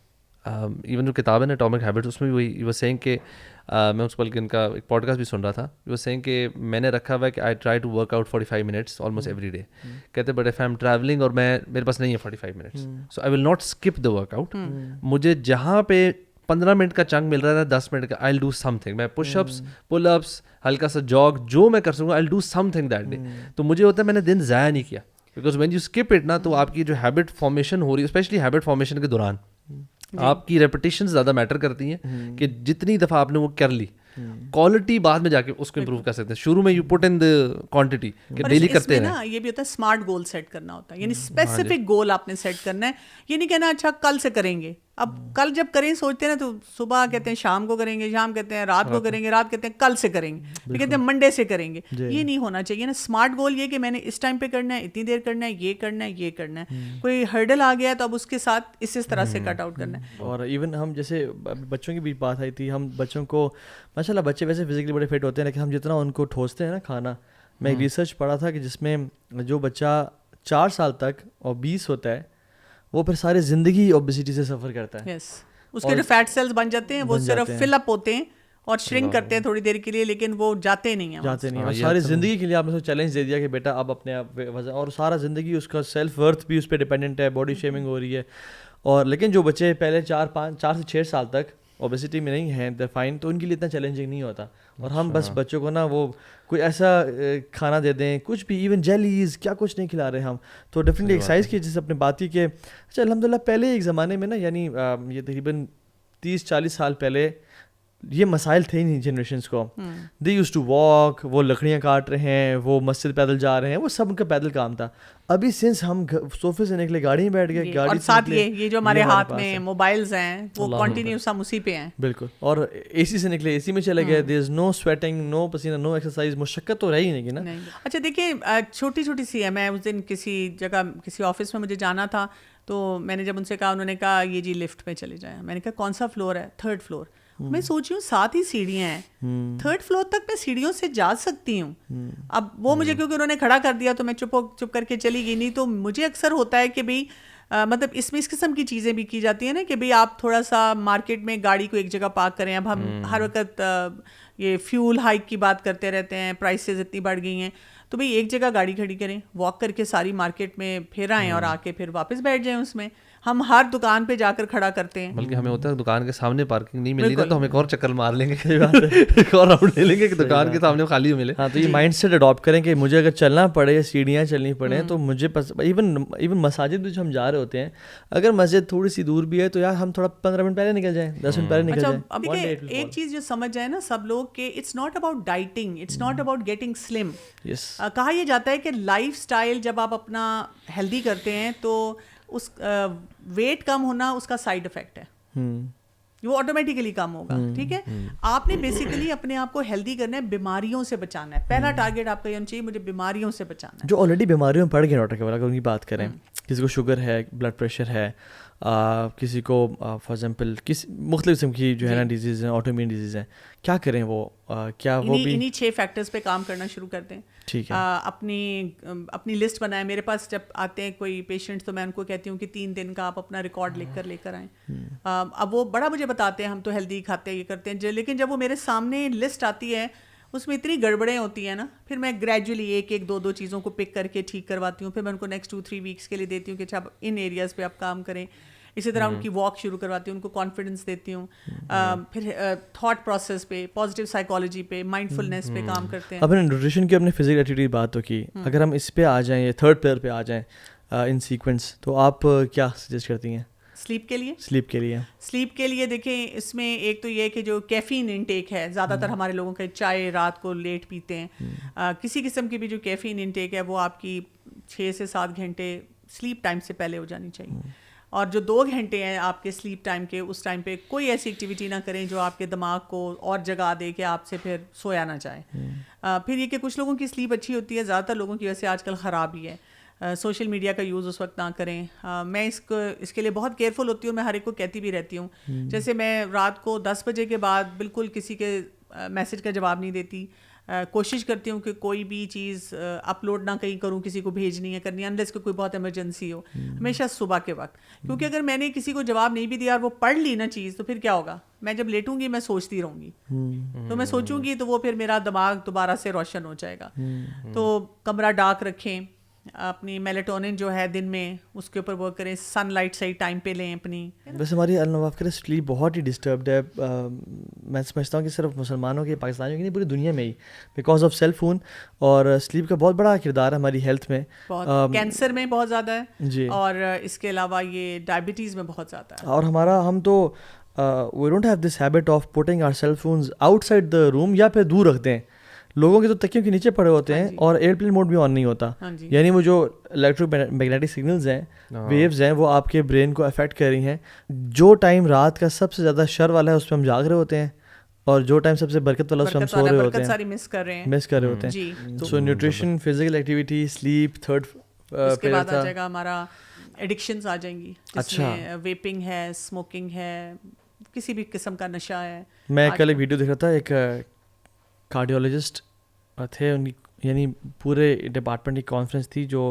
S3: ایون جو کتاب ہے نا ایٹامک ہیبٹس, اس میں بھی وہی واز سیئنگ کہ میں اس بلکہ ان کا ایک پوڈ کاسٹ بھی سن رہا تھا, واز سیئنگ کہ میں نے رکھا ہوا ہے کہ I try to work out 45 minutes almost every day. کہتے but if I am travelling اور میرے پاس نہیں ہے 45 minutes, so I will not skip the workout. مجھے جہاں پہ 15 منٹ کا چنک مل رہا ہے 10 منٹ کا, I will do something. میں پش اپس, پل اپس, ہلکا سا جاگ, جو میں کر سکوں I will do something that day. تو مجھے ہوتا ہے میں نے دن ضائع نہیں کیا, because when you skip it نا تو آپ کی جو ہیبٹ فارمیشن ہو رہی ہے, اسپیشلی ہیبٹ فارمیشن کے دوران آپ کی ریپیٹیشن زیادہ میٹر کرتی ہیں کہ جتنی دفعہ آپ نے وہ کر لی, کوالٹی بعد میں جا کے اس کو امپروو کر سکتے ہیں. شروع میں یو پٹ ان کوانٹٹی کہ ڈیلی کرتے ہیں.
S2: یہ بھی ہوتا ہے اسمارٹ گول سیٹ کرنا ہوتا ہے, یعنی اسپیسیفک گول آپ نے سیٹ کرنا ہے. یہ نہیں کہنا اچھا کل سے کریں گے, اب کل جب کریں سوچتے ہیں نا تو صبح کہتے ہیں شام کو کریں گے, شام کہتے ہیں رات کو کریں گے, رات کہتے ہیں کل سے کریں گے, پھر کہتے ہیں منڈے سے کریں گے. یہ نہیں ہونا چاہیے نا. اسمارٹ گول یہ کہ میں نے اس ٹائم پہ کرنا ہے, اتنی دیر کرنا ہے, یہ کرنا ہے, یہ کرنا ہے. کوئی ہرڈل آ گیا ہے تو اب اس کے ساتھ اس طرح سے کٹ آؤٹ کرنا ہے.
S1: اور ایون ہم جیسے بچوں کی بھی بات آئی تھی, ہم بچوں کو ماشاء اللہ بچے ویسے فزیکلی بڑے فٹ ہوتے ہیں, لیکن ہم جتنا ان کو ٹھوستے ہیں نا کھانا, میں ایک ریسرچ پڑھا تھا کہ جس میں جو بچہ 4 سال تک obese ہوتا ہے وہ پھر ساری زندگی اوبیسٹی سے سفر کرتا ہے.
S2: اس کے جو فیٹ سیلز بن جاتے ہیں وہ صرف فل اپ ہوتے ہیں اور شرنک کرتے ہیں تھوڑی دیر کے لیے, لیکن وہ جاتے نہیں ہیں.
S1: اور ساری زندگی کے لیے آپ نے چیلنج دے دیا کہ بیٹا اب اپنے وزن, اور سارا زندگی اس کا سیلف ورتھ بھی اس پہ ڈپینڈنٹ ہے, باڈی شیمنگ ہو رہی ہے. اور لیکن جو بچے پہلے 4 سے 6 سال تک اوبیسٹی میں نہیں ہیں دے فائن, تو ان کے لیے اتنا چیلنجنگ نہیں ہوتا. اور ہم بس بچوں کو نا وہ کوئی ایسا کھانا دے دیں, کچھ بھی ایون جیلیز کیا کچھ نہیں کھلا رہے ہم. تو ڈیفینیٹلی ایکسرسائز کی جیسے اپنے بات کی کہ اچھا الحمد للہ پہلے ایک زمانے میں نا, یعنی یہ تقریباً 30-40 سال پہلے یہ مسائل تھے ہی نہیں جنریشنس کو. دے یوز ٹو واک, وہ لکڑیاں کاٹ رہے ہیں, وہ مسجد پیدل جا رہے ہیں, وہ سب ان کا پیدل کام تھا. ابھی سنس ہم صوفے سے نکلے گاڑی میں بیٹھ گئے, گاڑی
S2: اور ساتھ یہ جو ہمارے ہاتھ میں موبائلز ہیں وہ کنٹینیوس ہم اسی پہ ہیں.
S1: بالکل. اور اے سی سے نکلے اے سی میں چلے گئے. دیر از نو سویٹنگ, نو پسینہ, نو ایکسرسائز. مشقت تو رہی نہیں نا.
S2: اچھا دیکھیے چھوٹی چھوٹی سی ہے. میں اس دن کسی جگہ کسی آفس میں مجھے جانا تھا, تو میں نے جب ان سے کہا, انہوں نے کہا یہ جی لفٹ میں چلے جائیں. میں نے کہا کون سا فلور ہے؟ 3rd floor. میں سوچ رہی ہوں 7 ہی سیڑھیاں ہیں, 3rd فلور تک میں سیڑھیوں سے جا سکتی ہوں. اب وہ مجھے کیونکہ انہوں نے کھڑا کر دیا تو میں چپ کر کے چلی گئی. نہیں تو مجھے اکثر ہوتا ہے کہ بھئی مطلب اس میں اس قسم کی چیزیں بھی کی جاتی ہیں نا کہ بھئی آپ تھوڑا سا مارکیٹ میں گاڑی کو ایک جگہ پارک کریں. اب ہم ہر وقت یہ فیول ہائیک کی بات کرتے رہتے ہیں, پرائسز اتنی بڑھ گئی ہیں, تو بھئی ایک جگہ گاڑی کھڑی کریں, واک کر کے ساری مارکیٹ میں پھر آئیں اور آ کے پھر واپس بیٹھ جائیں اس میں. ہم ہر دکان پہ جا کر کھڑا کرتے ہیں,
S3: بلکہ ہمیں ہوتا ہے دکان کے سامنے پارکنگ نہیں مل رہی نا تو ہم ایک اور چکر مار لیں گے, ایک اور راؤنڈ لے لیں گے کہ دکان کے سامنے خالی ملے.
S1: ہاں, تو یہ مائنڈ سیٹ اڈاپٹ کریں کہ مجھے اگر چلنا پڑے یا سیڑھیاں چلنی پڑیں تو مجھے ایون مساجد میں جو ہم جا رہے ہوتے ہیں, اگر مسجد تھوڑی سی دور بھی ہے تو یار ہم تھوڑا 15 منٹ پہلے نکل جائیں, 10 منٹ پہلے نکل جائیں.
S2: اب ایک چیز جو سمجھ جائے نا سب لوگ کہ it's not about dieting, it's not about getting slim. کہا یہ جاتا ہے کہ لائف اسٹائل جب آپ اپنا ہیلدی کرتے ہیں تو اس ویٹ کم ہونا اس کا سائڈ افیکٹ ہے, وہ آٹومیٹیکلی کم ہوگا. ٹھیک ہے, آپ نے بیسیکلی اپنے آپ کو ہیلدی کرنا ہے, بیماریوں سے بچانا ہے. پہلا ٹارگیٹ آپ کا یہ ہونا چاہیے, مجھے بیماریوں سے بچانا ہے.
S1: جو آلریڈی بیماریوں میں پڑ گئے ڈاکٹر کے اگر ان کی بات کریں, کسی کو شوگر ہے, بلڈ پریشر ہے, کسی کو فار ایگزامپل مختلف قسم کی جو ہے نا ڈیزیز ہیں, آٹو امیون ڈیزیز ہیں, کیا کریں وہ کیا وہ بھی
S2: انہیں 6 فیکٹرز پہ کام کرنا شروع کر دیں.
S1: ٹھیک ہے,
S2: اپنی لسٹ بنائیں. میرے پاس جب آتے ہیں کوئی پیشنٹس تو میں ان کو کہتی ہوں کہ 3 دن کا آپ اپنا ریکارڈ لے کر آئیں. اب وہ بڑا مجھے بتاتے ہیں ہم تو ہیلدی کھاتے ہیں, یہ کرتے ہیں, لیکن جب وہ میرے سامنے لسٹ آتی ہے اس میں اتنی گڑبڑیں ہوتی ہیں نا, پھر میں گریجولی 1-2 چیزوں کو پک کر کے ٹھیک کرواتی ہوں. پھر میں ان کو نیکسٹ 2-3 ویکس کے لیے دیتی ہوں کہ اچھا ان ایریاز پہ آپ کام کریں. اسی طرح ان کی واک شروع کرواتی ہوں, ان کو کانفیڈنس دیتی ہوں. پھر تھاٹ پروسیس پہ, پازیٹیو سائیکالوجی پہ, مائنڈ فلنس پہ کام کرتے ہیں.
S1: اپنے نیوٹریشن کی, اپنے فزیکل ایکٹیویٹی بات تو کی, اگر ہم اس پہ آ جائیں, یہ 3rd پلیئر پہ آ جائیں ان سیکوینس, تو آپ کیا سجیسٹ کرتی ہیں
S2: سلیپ کے لیے؟
S1: سلیپ کے لیے
S2: دیکھیں اس میں ایک تو یہ کہ جو کیفین انٹیک ہے, زیادہ تر ہمارے لوگوں کا چائے رات کو لیٹ پیتے ہیں. کسی قسم کی بھی جو کیفین انٹیک ہے وہ آپ کی 6 سے 7 گھنٹے سلیپ ٹائم سے پہلے ہو جانی چاہیے. اور جو 2 گھنٹے ہیں آپ کے سلیپ ٹائم کے, اس ٹائم پہ کوئی ایسی ایکٹیویٹی نہ کریں جو آپ کے دماغ کو اور جگا دے کہ آپ سے پھر سویا نہ جائے. پھر یہ کہ کچھ لوگوں کی سلیپ اچھی ہوتی ہے, زیادہ تر لوگوں کی ویسے آج کل خراب ہی ہے. سوشل میڈیا کا یوز اس وقت نہ کریں. میں اس کے لیے بہت کیئرفل ہوتی ہوں, میں ہر ایک کو کہتی بھی رہتی ہوں. جیسے میں رات کو 10 بجے کے بعد بالکل کسی کے میسج کا جواب نہیں دیتی. کوشش کرتی ہوں کہ کوئی بھی چیز اپلوڈ نہ کہیں کروں, کسی کو بھیجنی ہے کرنی ہے, انلیس کہ کوئی بہت ایمرجنسی ہو, ہمیشہ صبح کے وقت. کیونکہ اگر میں نے کسی کو جواب نہیں بھی دیا اور وہ پڑھ لی نا چیز, تو پھر کیا ہوگا, میں جب لیٹوں گی میں سوچتی رہوں گی, تو میں سوچوں گی تو وہ پھر میرا دماغ دوبارہ سے روشن ہو جائے گا. تو کمرہ ڈارک رکھیں, اپنی میلیٹونن جو ہے دن میں اس کے اوپر ورک کریں, سن لائٹ صحیح ٹائم پہ لیں اپنی.
S1: ویسے ہماری اللہ کرے سلیپ بہت ہی ڈسٹربڈ ہے. میں سمجھتا ہوں کہ صرف مسلمانوں کے, پاکستانیوں کی نہیں, پوری دنیا میں ہی, بیکاز آف سیل فون. اور سلیپ کا بہت بڑا کردار ہے ہماری ہیلتھ میں,
S2: کینسر میں بہت زیادہ ہے
S1: جی,
S2: اور اس کے علاوہ یہ ڈائبٹیز میں بہت زیادہ ہے.
S1: اور ہم تو we don't have this habit of putting our cell phones outside the room, یا پھر دور رکھتے ہیں. لوگوں کے تو تکیوں کے نیچے پڑے ہوتے ہیں اور ایئرپلین موڈ بھی آن نہیں ہوتا. یعنی وہ جو الیکٹرو میگنیٹک سگنلز ہیں, ویوز ہیں, وہ آپ کے برین کو افیکٹ کر رہی ہیں. جو ٹائم رات کا سب سے زیادہ شر والا ہے اس پہ ہم جاگ رہے ہوتے ہیں, اور جو ٹائم سب سے برکت والا اس پہ ہم سو رہے ہوتے ہیں,
S2: مس کر رہے ہوتے
S1: ہیں. So nutrition, physical activity, sleep 3rd.
S2: اس کے بعد آ جائے گا ہمارا ایڈکشنز آ جائیں گی, جس میں ویپنگ ہے, اسموکنگ ہے, کسی بھی قسم کا نشہ ہے.
S1: میں کل ایک ویڈیو دیکھ رہا تھا, ایک کارڈیولوجسٹ تھے, ان کی یعنی پورے ڈپارٹمنٹ کی کانفرنس تھی, جو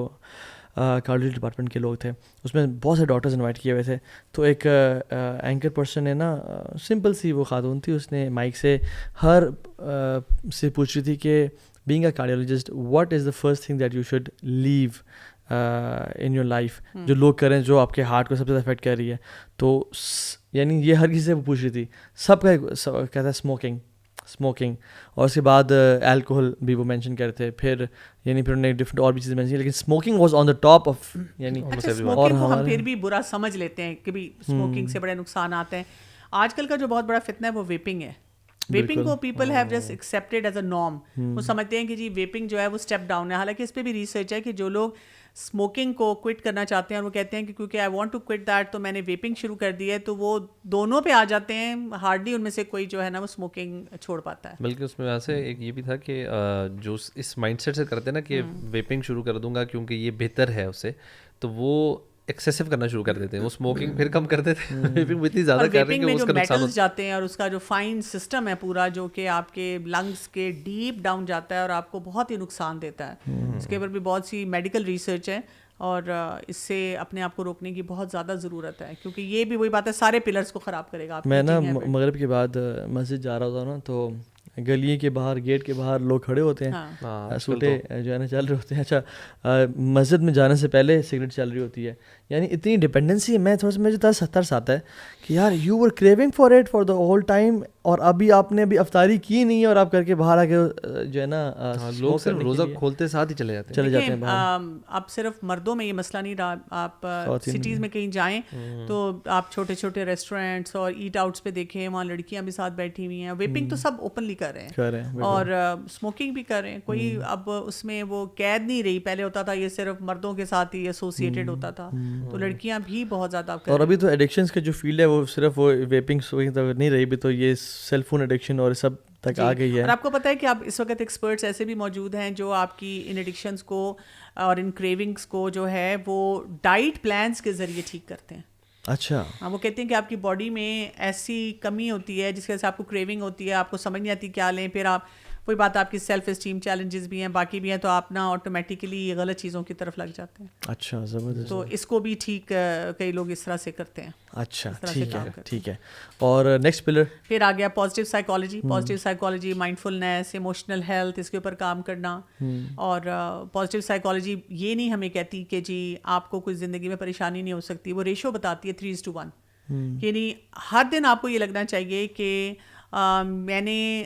S1: کارڈیولوجی ڈپارٹمنٹ کے لوگ تھے, اس میں بہت سے ڈاکٹرز انوائٹ کیے ہوئے تھے. تو ایک اینکر پرسن نے نا, سمپل سی وہ خاتون تھی, اس نے مائک سے ہر سے پوچھ رہی تھی کہ being a cardiologist what is the first thing that you should leave in your life, جو لوگ کریں جو آپ کے ہارٹ کو سب سے زیادہ افیکٹ کر رہی ہے. تو یعنی یہ ہر کسی سے وہ پوچھ رہی تھی, سب کا کہتا ہے اسموکنگ, اور اس کے بعد الکوہل بھی وہ مینشن کرتے. پھر انہوں نے ڈفرنٹ اور بھی چیزیں مینشن کی, لیکن smoking was on the top of. یعنی
S2: اور ہم پھر بھی برا سمجھ لیتے ہیں کہ بھی اسموکنگ سے بڑے نقصان آتے ہیں. آج کل کا جو بہت بڑا فتنہ ہے وہ ویپنگ ہے. ویپنگ کو people have just accepted as a norm. وہ سمجھتے ہیں کہ جی ویپنگ جو ہے وہ اسٹیپ ڈاؤن ہے. حالانکہ اس پہ بھی ریسرچ ہے کہ جو لوگ اسموکنگ کو کوئٹ کرنا چاہتے ہیں اور وہ کہتے ہیں کہ کیونکہ I want to quit that تو میں نے ویپنگ شروع کر دی ہے, تو وہ دونوں پہ آ جاتے ہیں. ہارڈلی ان میں سے کوئی جو ہے نا وہ اسموکنگ چھوڑ پاتا ہے.
S3: بلکہ اس میں ویسے ایک یہ بھی تھا کہ جو اس مائنڈ سیٹ سے کرتے ہیں نا کہ ویپنگ شروع کر دوں گا کیونکہ یہ بہتر ہے اس سے, تو وہ ایکسیسو کرنا شروع کر دیتے ہیں. وہ اسموکنگ پھر کم کر دیتے ہیں, ویپنگ اتنی زیادہ کر رہے ہیں کہ اس کا نقصان
S2: میٹلز جاتے ہیں اور اس کا جو فائن سسٹم ہے پورا جو کہ آپ کے لنگس کے ڈیپ ڈاؤن جاتا ہے اور آپ کو بہت ہی نقصان دیتا ہے. اس کے اوپر بھی بہت سی میڈیکل ریسرچ ہے اور اس سے اپنے آپ کو روکنے کی بہت زیادہ ضرورت ہے کیونکہ یہ بھی وہی بات ہے سارے پلرز کو خراب کرے گا.
S1: میں نا مغرب کے بعد مسجد جا رہا ہوتا نا تو گلی کے باہر گیٹ کے باہر لوگ کھڑے ہوتے ہیں, سوٹے جو ہے نا چل رہے ہوتے ہیں. اچھا مسجد میں جانے سے پہلے سگریٹ چل رہی ہوتی ہے. یعنی اتنی ڈپینڈنسی ہے. میں تھوڑا سا مجھے ترس آتا ہے کہ یار you were craving for it for the whole time, اور ابھی آپ نے ابھی افطاری کی نہیں ہے اور آپ کر کے باہر آ کے جو ہے نا
S3: لوگ صرف روزہ کھولتے ساتھ ہی چلے جاتے ہیں.
S2: اب صرف مردوں میں یہ مسئلہ نہیں رہا, آپ سٹیز میں کہیں جائیں تو آپ چھوٹے چھوٹے ریسٹورینٹس اور ایٹ آؤٹس پہ دیکھیں وہاں لڑکیاں بھی ساتھ بیٹھی ہوئی ہیں. ویپنگ تو سب اوپنلی کر رہے ہیں اور اسموکنگ بھی کر رہے ہیں. کوئی اب اس میں وہ قید نہیں رہی. پہلے ہوتا تھا یہ صرف مردوں کے ساتھ ہی ایسوسیٹڈ ہوتا تھا, تو لڑکیاں بھی بہت زیادہ.
S1: اور ابھی تو ایڈکشنز کا جو فیلڈ ہے وہ صرف وہ ویپنگ نہیں رہی, بھی تو یہ سیل فون ایڈکشن اور سب تک آ گئی ہے.
S2: اور آپ کو پتہ ہے کہ اب اس وقت ایکسپرٹس ایسے بھی موجود ہیں جو آپ کی ان ایڈکشنز کو اور ان کریونگس کو جو ہے وہ ڈائٹ پلانس کے ذریعے ٹھیک کرتے ہیں.
S1: اچھا,
S2: ہاں, وہ کہتے ہیں کہ آپ کی باڈی میں ایسی کمی ہوتی ہے جس کی وجہ سے آپ کو کریونگ ہوتی ہے, آپ کو سمجھ نہیں آتی کیا لیں, پھر آپ وہی بات آپ کی سیلف اسٹیم چیلنجز بھی ہیں باقی بھی ہیں, تو آپ نا آٹومیٹیکلی غلط چیزوں کی طرف لگ جاتے ہیں.
S1: اچھا زبردست.
S2: تو اس کو بھی ٹھیک کئی لوگ اس طرح سے کرتے ہیں.
S1: اچھا ٹھیک ہے. اور نیکسٹ پلر
S2: پھر آ گیا positive psychology. Positive psychology mindfulness, emotional health, اس کے اوپر کام کرنا. اور پازیٹیو سائیکالوجی یہ نہیں ہمیں کہتی کہ جی آپ کو کوئی زندگی میں پریشانی نہیں ہو سکتی, وہ ریشو بتاتی ہے 3:1. یعنی ہر دن آپ کو یہ لگنا چاہیے کہ میں نے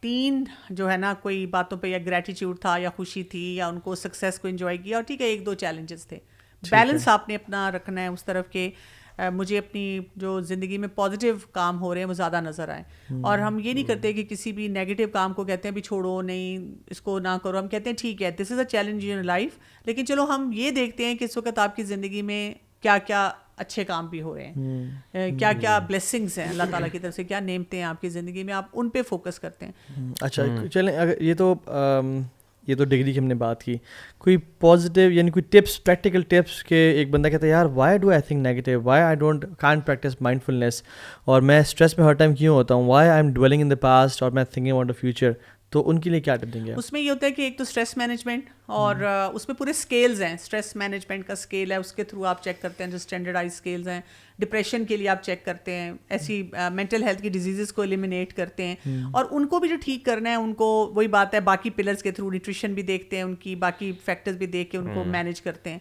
S2: 3 جو ہے نا کوئی باتوں پہ یا گریٹیٹیوڈ تھا یا خوشی تھی یا ان کو سکسیس کو انجوائے کیا, اور ٹھیک ہے 1-2 چیلنجز تھے. بیلنس آپ نے اپنا رکھنا ہے اس طرف کہ مجھے اپنی جو زندگی میں پازیٹیو کام ہو رہے ہیں وہ زیادہ نظر آئے. اور ہم یہ نہیں کرتے کہ کسی بھی نیگیٹو کام کو کہتے ہیں بھی چھوڑو, نہیں اس کو نہ کرو. ہم کہتے ہیں ٹھیک ہے دس از اے چیلنج ان لائف, لیکن چلو ہم یہ دیکھتے ہیں کہ اس وقت آپ کی زندگی میں کیا کیا اچھے کام بھی ہو رہے ہیں, کیا کیا بلیسنگز ہیں اللہ تعالیٰ کی طرف سے, کیا نعمتیں ہیں آپ کی زندگی میں, آپ ان پہ فوکس کرتے ہیں.
S1: اچھا چلیں, اگر یہ تو ڈگری کی ہم نے بات کی, کوئی پازیٹیو یعنی کوئی ٹپس, پریکٹیکل ٹپس کہ ایک بندہ کہتا ہے یار why do I think negative, why I can't practice mindfulness, اور میں اسٹریس میں ہر ٹائم کیوں ہوتا ہوں, why I am dwelling in the past اور میں تھنکنگ اباؤٹ دا فیوچر, تو ان کے لیے کیا ٹپ دیں گے؟
S2: اس میں یہ ہوتا ہے کہ ایک تو اسٹریس مینجمنٹ, اور اس میں پورے اسکیلز ہیں. اسٹریس مینجمنٹ کا اسکیل ہے, اس کے تھرو آپ چیک کرتے ہیں جو اسٹینڈرڈائز اسکیلز ہیں. ڈپریشن کے لیے آپ چیک کرتے ہیں, ایسی مینٹل ہیلتھ کی ڈیزیزز کو ایلیمینیٹ کرتے ہیں, اور ان کو بھی جو ٹھیک کرنا ہے ان کو وہی بات ہے باقی پلرز کے تھرو نیوٹریشن بھی دیکھتے ہیں, ان کی باقی فیکٹرز بھی دیکھ کے ان کو مینیج کرتے ہیں.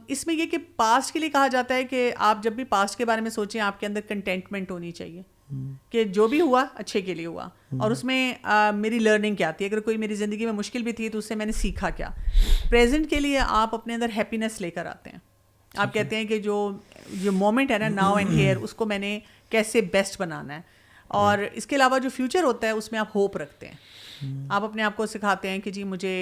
S2: اس میں یہ کہ پاسٹ کے لیے کہا جاتا ہے کہ آپ جب بھی پاسٹ کے بارے میں سوچیں آپ کے اندر کنٹینٹمنٹ ہونی چاہیے کہ جو بھی ہوا اچھے کے لیے ہوا, اور اس میں میری لرننگ کیا تھی, اگر کوئی میری زندگی میں مشکل بھی تھی تو اس سے میں نے سیکھا کیا. پریزنٹ کے لیے آپ اپنے اندر ہیپینس لے کر آتے ہیں. آپ کہتے ہیں کہ جو مومنٹ ہے نا ناؤ اینڈ ہیئر, اس کو میں نے کیسے بیسٹ بنانا ہے. اور اس کے علاوہ جو فیوچر ہوتا ہے اس میں آپ ہوپ رکھتے ہیں. آپ اپنے آپ کو سکھاتے ہیں کہ جی مجھے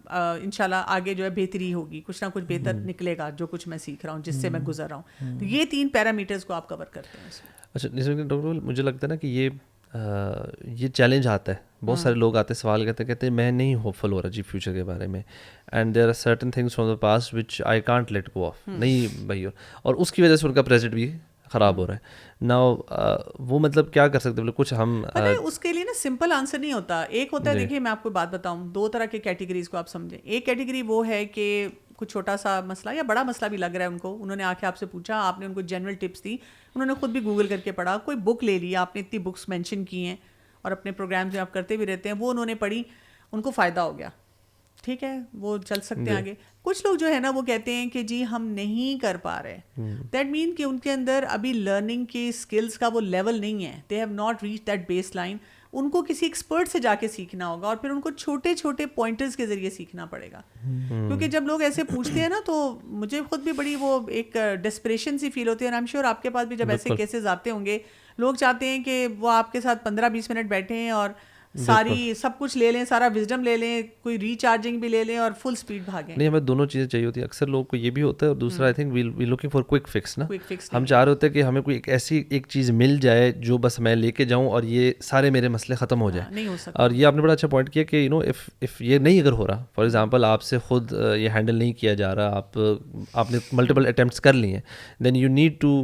S2: انشاءاللہ آگے جو ہے بہتری ہوگی, کچھ نہ کچھ بہتر نکلے گا جو کچھ میں سیکھ رہا ہوں, جس سے میں گزر رہا ہوں. تو یہ 3 پیرامیٹرز کو آپ کور کرتے ہیں اس میں.
S3: اچھا ڈاکٹر, مجھے لگتا ہے نا کہ یہ چیلنج آتا ہے, بہت سارے لوگ آتے سوال کہتے ہیں میں نہیں ہوپ فل ہو رہا جی فیوچر کے بارے میں, and there are certain things from the past which I can't let go of, نہیں بھائی, اور اس کی وجہ سے ان کا پریزنٹ بھی خراب ہو رہا ہے. ناؤ وہ مطلب کیا کر سکتے ہیں کچھ ہم
S2: اس کے لیے نا سمپل آنسر نہیں ہوتا. ایک ہوتا ہے دیکھیے میں آپ کو بات بتاؤں, 2 طرح کے کیٹیگریز کو آپ سمجھیں. ایک کیٹیگری وہ ہے کہ کچھ چھوٹا سا مسئلہ یا بڑا مسئلہ بھی لگ رہا ہے ان کو, انہوں نے آ کے آپ سے پوچھا, آپ نے ان کو جنرل ٹپس دی, انہوں نے خود بھی گوگل کر کے پڑھا, کوئی بک لے لی, آپ نے اتنی بکس مینشن کی ہیں اور اپنے پروگرامز میں آپ کرتے بھی رہتے ہیں, وہ انہوں نے پڑھی, ان کو فائدہ ہو گیا, ٹھیک ہے وہ چل سکتے ہیں آگے. کچھ لوگ جو ہے نا وہ کہتے ہیں کہ جی ہم نہیں کر پا رہے, دیٹ مین کہ ان کے اندر ابھی لرننگ کی اسکلس کا وہ لیول نہیں ہے, they have not reach that baseline. ان کو کسی ایکسپرٹ سے جا کے سیکھنا ہوگا اور پھر ان کو چھوٹے چھوٹے پوائنٹرز کے ذریعے سیکھنا پڑے گا. کیونکہ جب لوگ ایسے پوچھتے ہیں نا تو مجھے خود بھی بڑی وہ ایک ڈسپریشن سی فیل ہوتی ہے. آئی ایم شیور آپ کے پاس بھی جب ایسے کیسز آتے ہوں گے, لوگ چاہتے ہیں کہ وہ آپ کے ساتھ 15-20 منٹ بیٹھے ہیں اور ساری سب کچھ لے لیں, سارا وزڈم لے لیں, کوئی ریچارجنگ بھی لے لیں اور فل اسپیڈ بھاگیں.
S3: نہیں, ہمیں دونوں چیزیں چاہیے ہوتی ہیں. اکثر لوگوں کو یہ بھی ہوتا ہے, اور دوسرا I think we looking for quick fix نا. ہم چاہ رہے ہوتے ہیں کہ ہمیں کوئی ایسی ایک چیز مل جائے جو بس میں لے کے جاؤں اور یہ سارے میرے مسئلے ختم ہو جائیں.
S2: نہیں ہو سکتا.
S3: اور یہ آپ نے بڑا اچھا پوائنٹ کیا کہ اف یہ نہیں اگر ہو رہا, فار ایگزامپل آپ سے خود یہ ہینڈل نہیں کیا جا رہا, آپ نے ملٹیپل اٹیمپٹس کر لی ہیں, then you need to